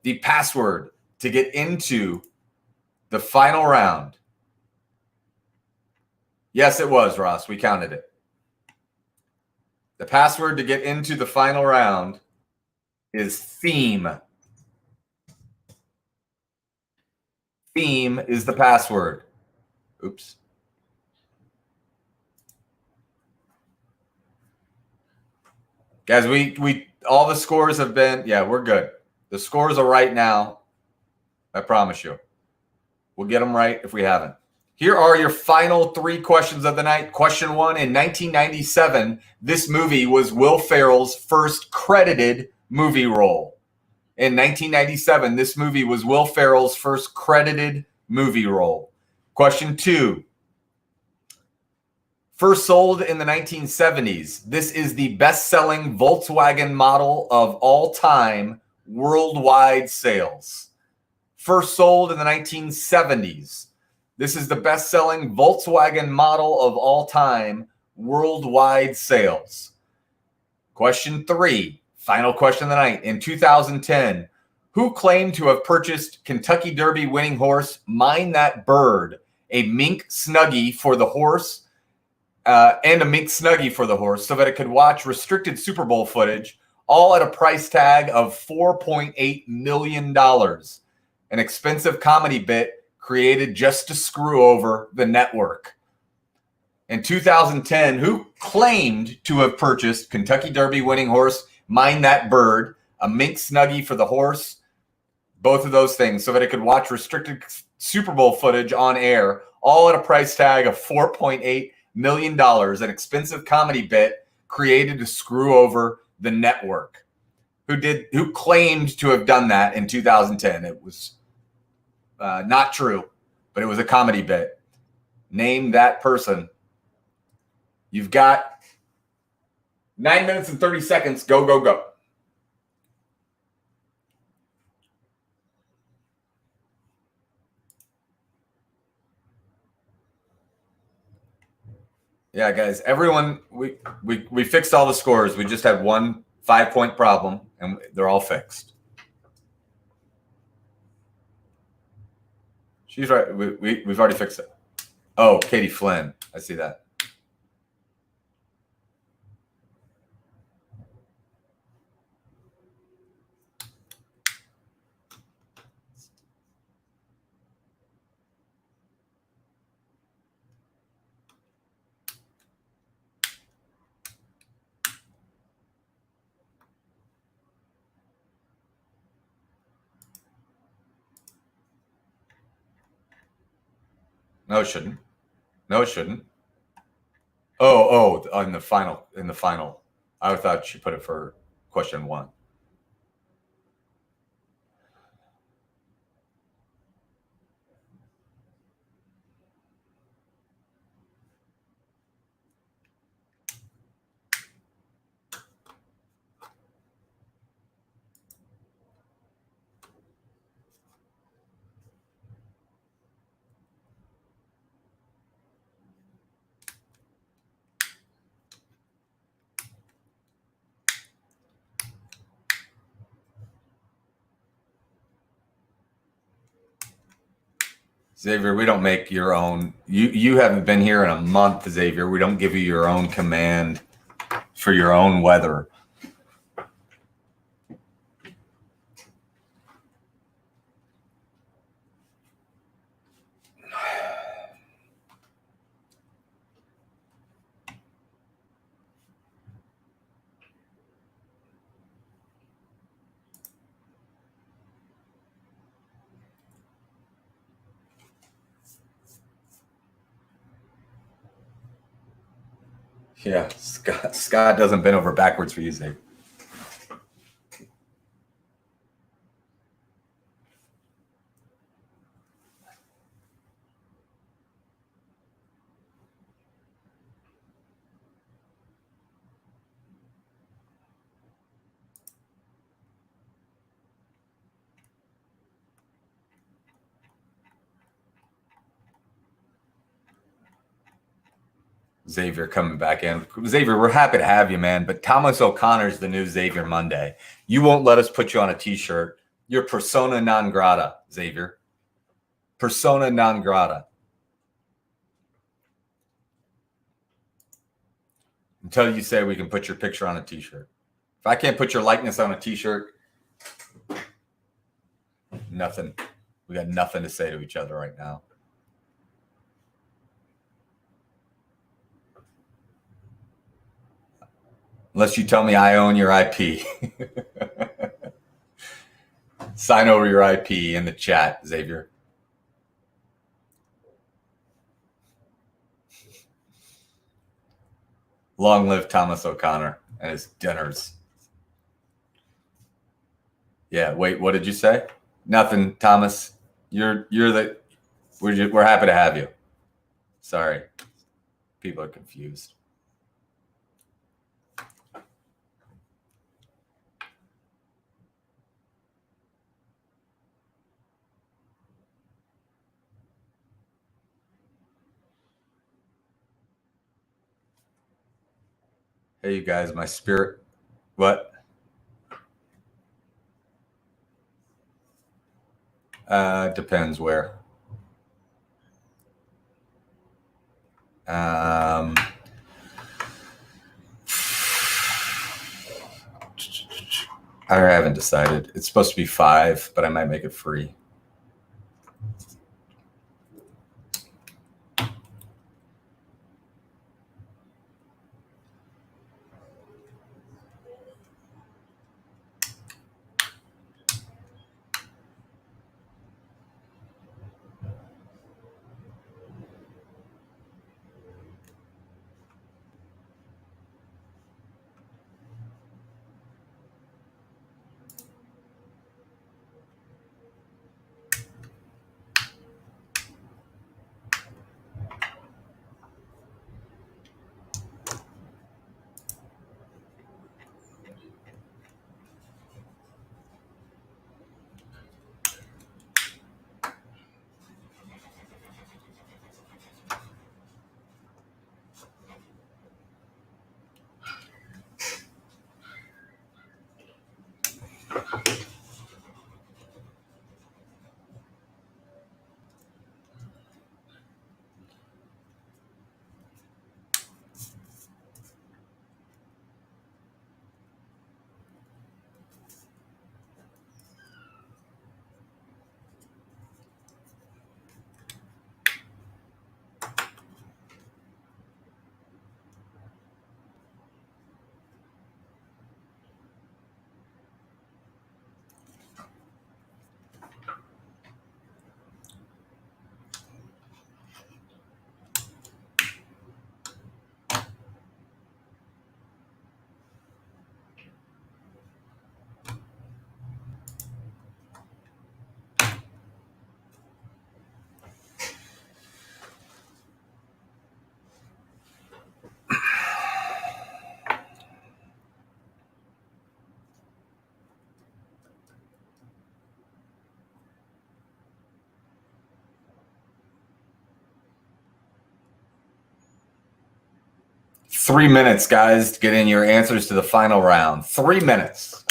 The password to get into the final round. Yes, it was, Ross. We counted it. The password to get into the final round is theme. Theme is the password. Oops. Guys, we all the scores have been, yeah, we're good. The scores are right now. I promise you. We'll get them right if we haven't. Here are your final 3 questions of the night. Question 1, in 1997, this movie was Will Ferrell's first credited movie role. In 1997, this movie was Will Ferrell's first credited movie role. Question 2, first sold in the 1970s, this is the best-selling Volkswagen model of all time, worldwide sales. First sold in the 1970s. This is the best-selling Volkswagen model of all time, worldwide sales. Question 3, final question of the night. In 2010, who claimed to have purchased Kentucky Derby winning horse Mind That Bird, a mink snuggie for the horse, and a mink snuggie for the horse so that it could watch restricted Super Bowl footage, all at a price tag of $4.8 million. An expensive comedy bit created just to screw over the network. In 2010, who claimed to have purchased Kentucky Derby winning horse Mind That Bird, a mink snuggie for the horse, both of those things, so that it could watch restricted Super Bowl footage on air, all at a price tag of $4.8 million, an expensive comedy bit created to screw over the network. who claimed to have done that in 2010. It was not true, but it was a comedy bit. Name that person. You've got 9 minutes and 30 seconds. Go, go, go. Yeah, guys, everyone, we fixed all the scores. We just had one 5-point problem, and they're all fixed. She's right. We've already fixed it. Oh, Katie Flynn. I see that. No, it shouldn't. No, it shouldn't. Oh, in the final. I thought she put it for question 1. Xavier, we don't make your own. You haven't been here in a month, Xavier. We don't give you your own command for your own weather. Yeah, Scott doesn't bend over backwards for you, Xavier. Xavier coming back in. Xavier, we're happy to have you, man. But Thomas O'Connor's the new Xavier Monday. You won't let us put you on a T-shirt. You're persona non grata, Xavier. Persona non grata. Until you say we can put your picture on a T-shirt. If I can't put your likeness on a T-shirt, nothing. We got nothing to say to each other right now. Unless you tell me I own your IP. Sign over your IP in the chat, Xavier. Long live Thomas O'Connor and his dinners. Yeah, wait, what did you say? Nothing, Thomas. We're happy to have you. Sorry. People are confused. Hey, you guys, my spirit. What? Depends where. I haven't decided. It's supposed to be 5, but I might make it free. 3 minutes, guys, to get in your answers to the final round. 3 minutes.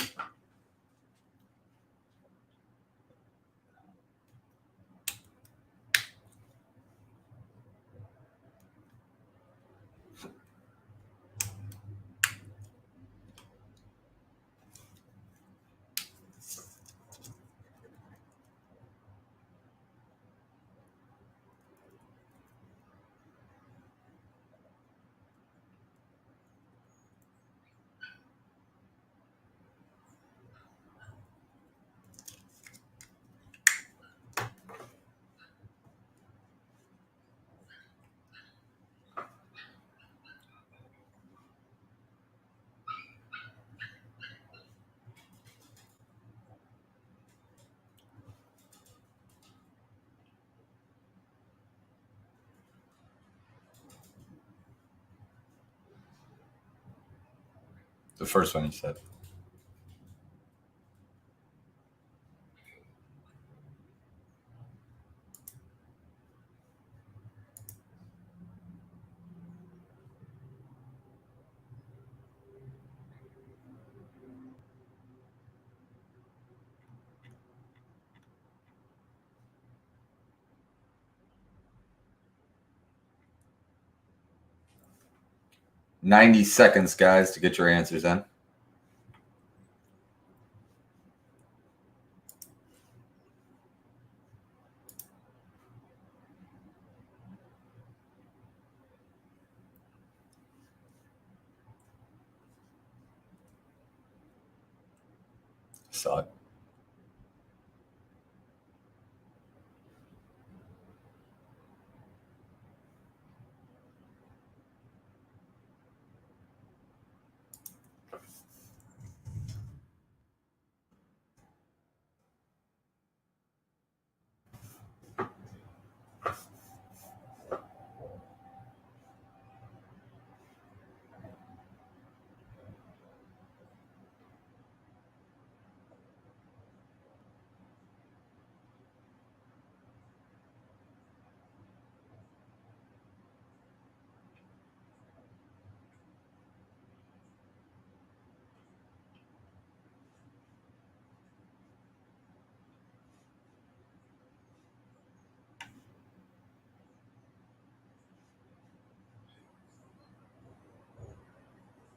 The first one you said. "90 seconds, guys, to get your answers in. Saw it.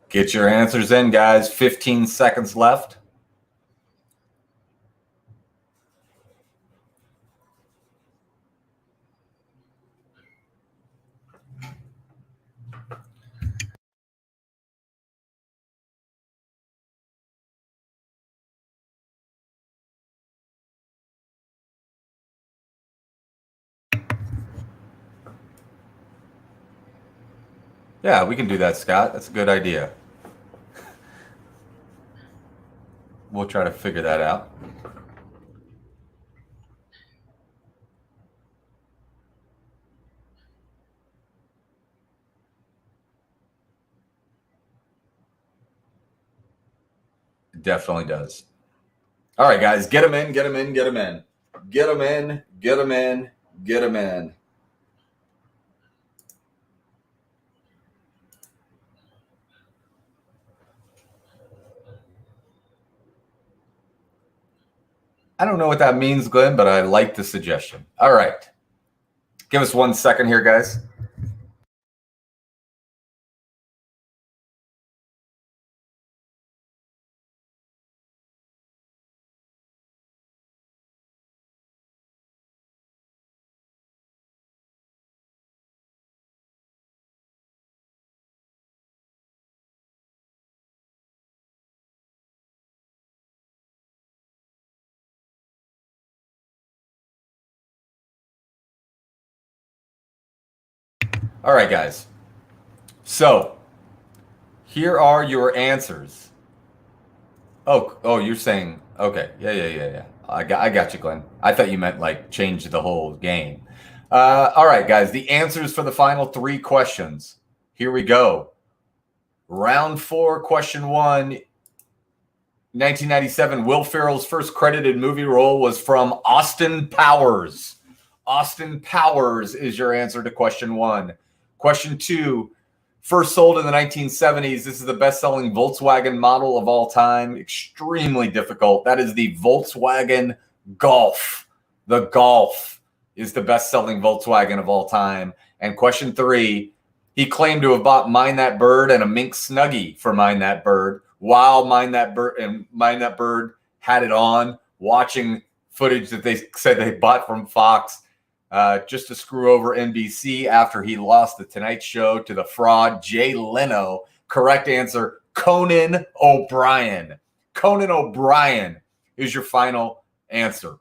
Get your answers in, guys. 15 seconds left. Yeah, we can do that, Scott. That's a good idea. We'll try to figure that out. It definitely does. All right, guys, get them in, get them in, get them in. Get them in, get them in, get them in. I don't know what that means, Glenn, but I like the suggestion. All right. Give us 1 second here, guys. All right, guys. So here are your answers. Oh, you're saying, okay. Yeah. I got you, Glenn. I thought you meant like change the whole game. All right, guys. The answers for the final 3 questions. Here we go. Round 4, question 1. 1997, Will Ferrell's first credited movie role was from Austin Powers. Austin Powers is your answer to question 1. Question 2, First sold in the 1970s. This is the best-selling Volkswagen model of all time. Extremely difficult. That is the Volkswagen Golf. The Golf is the best-selling Volkswagen of all time. And question 3, he claimed to have bought Mind That Bird and a mink Snuggie for Mind That Bird while Mind That Bird had it on, watching footage that they said they bought from Fox. Just to screw over NBC after he lost the Tonight Show to the fraud Jay Leno. Correct answer, Conan O'Brien. Conan O'Brien is your final answer.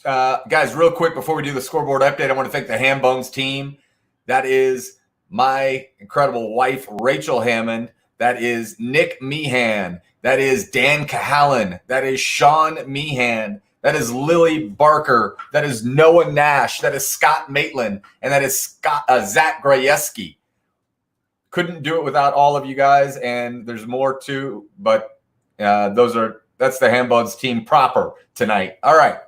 Guys, real quick before we do the scoreboard update, I want to thank the Ham Bones team. That is my incredible wife, Rachel Hammond. That is Nick Meehan. That is Dan Cahalan. That is Sean Meehan. That is Lily Barker. That is Noah Nash. That is Scott Maitland. And that is Zach Grajewski. Couldn't do it without all of you guys. And there's more too, but that's the Ham Bones team proper tonight. All right.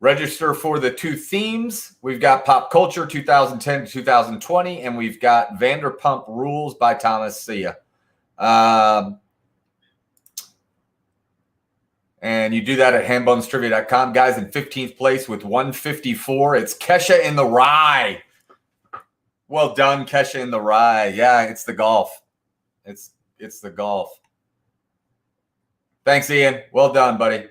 Register for the 2 themes. We've got Pop Culture 2010 to 2020, and we've got Vanderpump Rules by Thomas. See ya. And you do that at hambonestrivia.com. Guys, in 15th place with 154, it's Kesha in the Rye. Well done, Kesha in the Rye. Yeah, it's the golf. It's the golf. Thanks, Ian. Well done, buddy.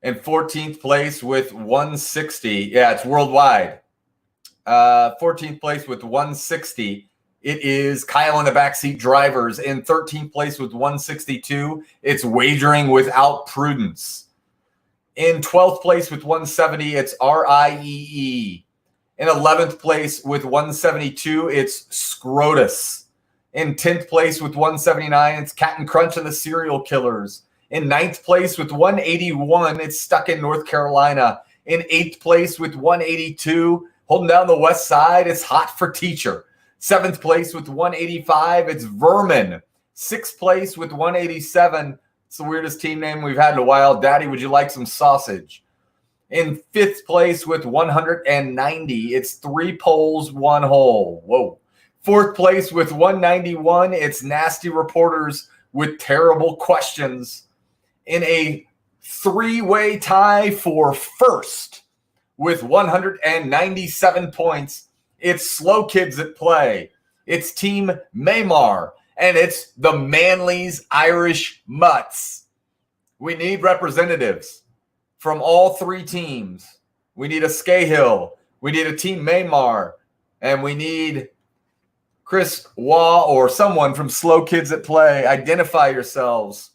In 14th place with 160. Yeah, it's worldwide. 14th place with 160. It is Kyle in the Backseat Drivers. In 13th place with 162, it's Wagering Without Prudence. In 12th place with 170, it's RIEE. In 11th place with 172, it's Scrotus. In 10th place with 179, it's Captain Crunch and the Serial Killers. In 9th place with 181, it's Stuck in North Carolina. In 8th place with 182, holding down the west side, it's Hot for Teacher. 7th place with 185, it's Vermin. 6th place with 187, it's the weirdest team name we've had in a while. Daddy, would you like some sausage? In 5th place with 190, it's 3 poles, 1 hole. Whoa. 4th place with 191, it's Nasty Reporters with Terrible Questions. In a 3-way tie for first with 197 points, it's Slow Kids at Play. It's Team Maymar, and it's the Manly's Irish Mutts. We need representatives from all 3 teams. We need a Scahill. We need a Team Maymar, and we need Chris Waugh or someone from Slow Kids at Play. Identify yourselves.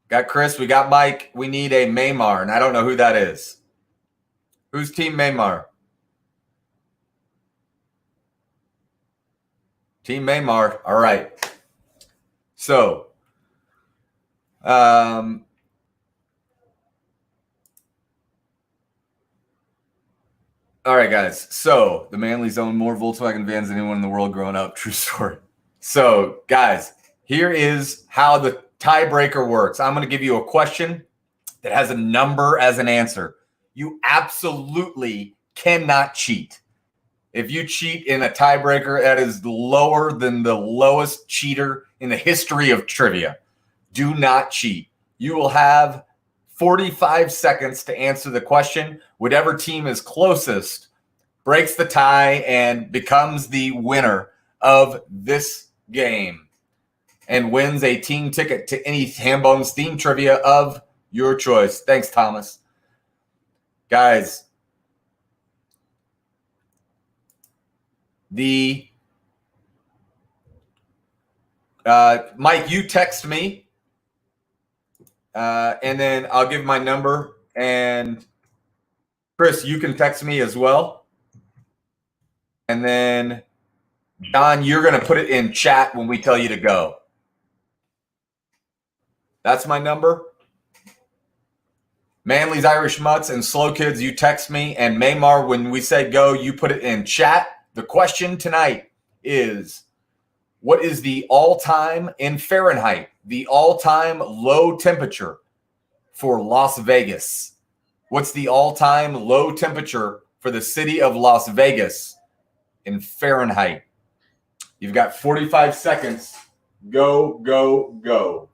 Got Chris, we got Mike. We need a Maymar, and I don't know who that is. Who's Team Maymar? Team Maymar. All right. So, all right, guys. So, the Manly's owned more Volkswagen vans than anyone in the world growing up. True story. So, guys, here is how the tiebreaker works. I'm going to give you a question that has a number as an answer. You absolutely cannot cheat. If you cheat in a tiebreaker, that is lower than the lowest cheater in the history of trivia. Do not cheat. You will have 45 seconds to answer the question. Whatever team is closest breaks the tie and becomes the winner of this game and wins a team ticket to any Ham Bones theme trivia of your choice. Thanks, Thomas. Guys, Mike, you text me, and then I'll give my number. And Chris, you can text me as well. And then, Don, you're going to put it in chat when we tell you to go. That's my number. Manly's Irish Mutts and Slow Kids, you text me. And Maymar, when we say go, you put it in chat. The question tonight is, what is the all-time in Fahrenheit, the all-time low temperature for Las Vegas? What's the all-time low temperature for the city of Las Vegas in Fahrenheit? You've got 45 seconds. Go, go, go.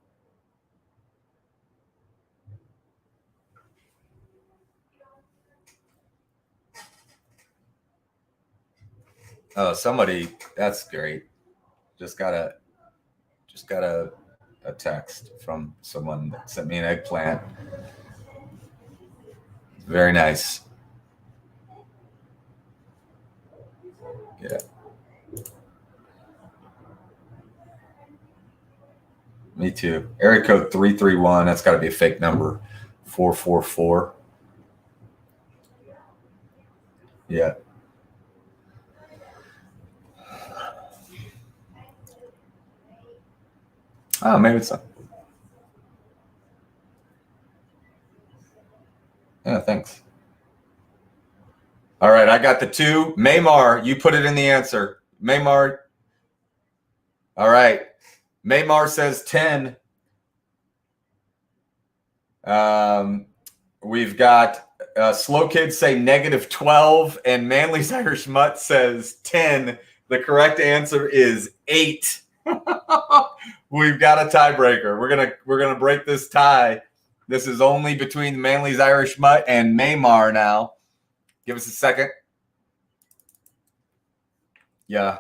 Oh, somebody, that's great. Just got a text from someone that sent me an eggplant. Very nice. Yeah. Me too. Area code 331. That's got to be a fake number. 444. Yeah. Oh, maybe it's not. Yeah, thanks. All right, I got the 2. Maymar, you put it in the answer. Maymar. All right. Maymar says 10. We've got Slow Kids say -12, and Manly's Irish Mutt says 10. The correct answer is 8. We've got a tiebreaker. We're gonna break this tie. This is only between Manly's Irish Mutt and Maymar now. Give us a second. Yeah.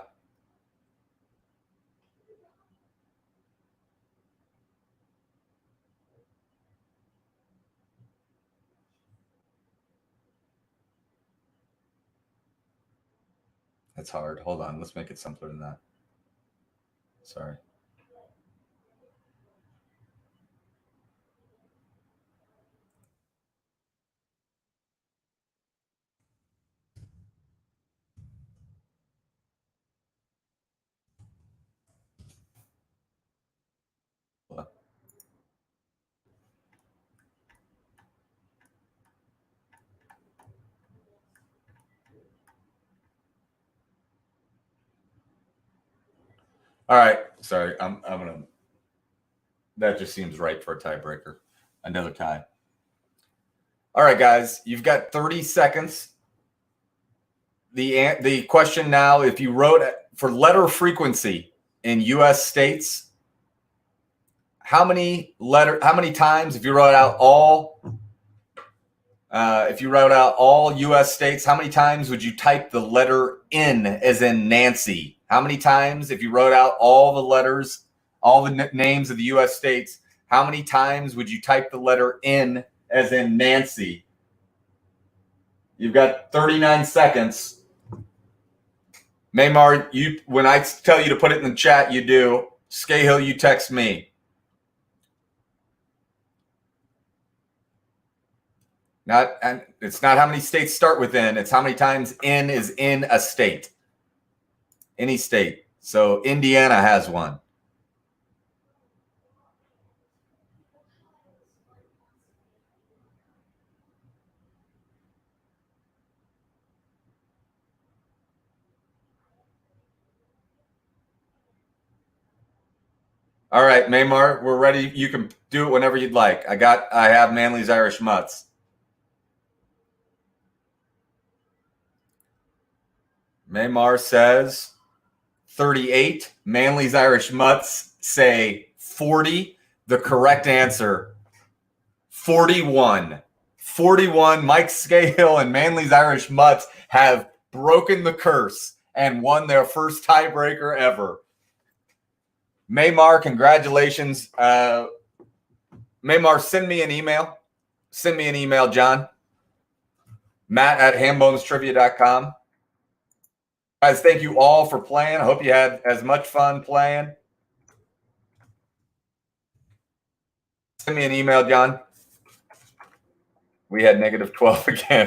That's hard. Hold on. Let's make it simpler than that. Sorry. All right. Sorry. I'm gonna. That just seems right for a tiebreaker. Another tie. All right, guys. You've got 30 seconds. The question now: if you wrote for letter frequency in U.S. states, how many times? If you wrote out all U.S. states, how many times would you type the letter N as in Nancy? How many times, if you wrote out all the letters, all the names of the U.S. states, how many times would you type the letter N as in Nancy? You've got 39 seconds. Maymar, when I tell you to put it in the chat, you do. Scahill, you text me. It's not how many states start with N. It's how many times N is in a state. Any state. So Indiana has one. All right, Maymar, we're ready. You can do it whenever you'd like. I have Manly's Irish Mutts. Maymar says 38. Manly's Irish Mutts say 40. The correct answer, 41. 41. Mike Scahill and Manly's Irish Mutts have broken the curse and won their first tiebreaker ever. Maymar, congratulations. Maymar, send me an email. Send me an email, John. Matt@hambonestrivia.com. Guys, thank you all for playing. I hope you had as much fun playing. Send me an email, John. We had -12 again.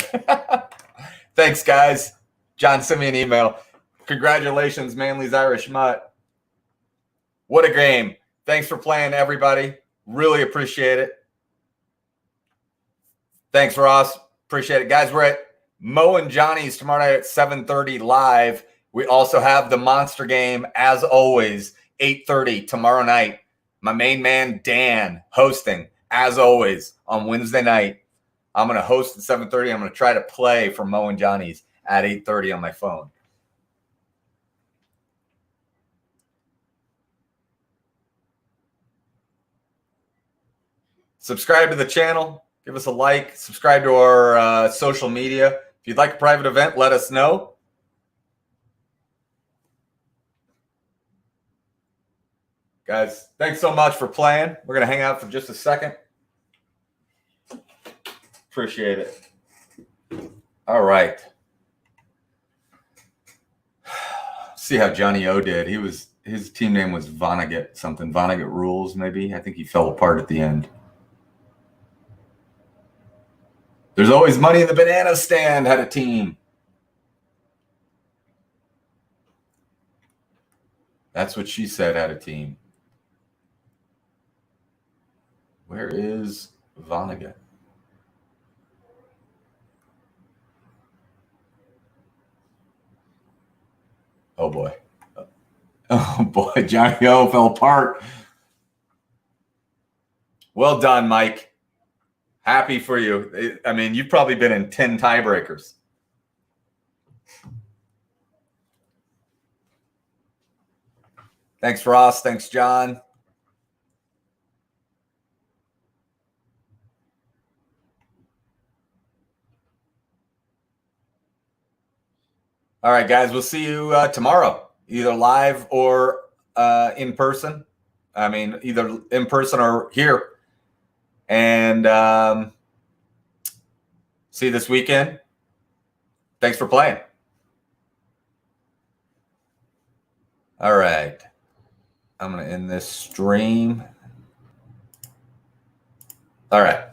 Thanks, guys. John, send me an email. Congratulations, Manly's Irish Mutt. What a game. Thanks for playing, everybody. Really appreciate it. Thanks, Ross. Appreciate it. Guys, we're at Mo and Johnny's tomorrow night at 7:30 live. We also have the Monster Game, as always, 8:30 tomorrow night. My main man, Dan, hosting, as always, on Wednesday night. I'm going to host at 7:30. I'm going to try to play for Mo and Johnny's at 8:30 on my phone. Subscribe to the channel. Give us a like. Subscribe to our social media. If you'd like a private event, let us know. Guys, thanks so much for playing. We're going to hang out for just a second. Appreciate it. All right. See how Johnny O did. His team name was Vonnegut something. Vonnegut Rules, maybe. I think he fell apart at the end. There's always money in the banana stand, had a team. That's what she said, had a team. Where is Vonnegut? Oh, boy. Oh, boy. Johnny O fell apart. Well done, Mike. Happy for you. I mean, you've probably been in 10 tiebreakers. Thanks, Ross. Thanks, John. All right, guys. We'll see you tomorrow, either live or in person. I mean, either in person or here. And see you this weekend. Thanks for playing. All right. I'm going to end this stream. All right.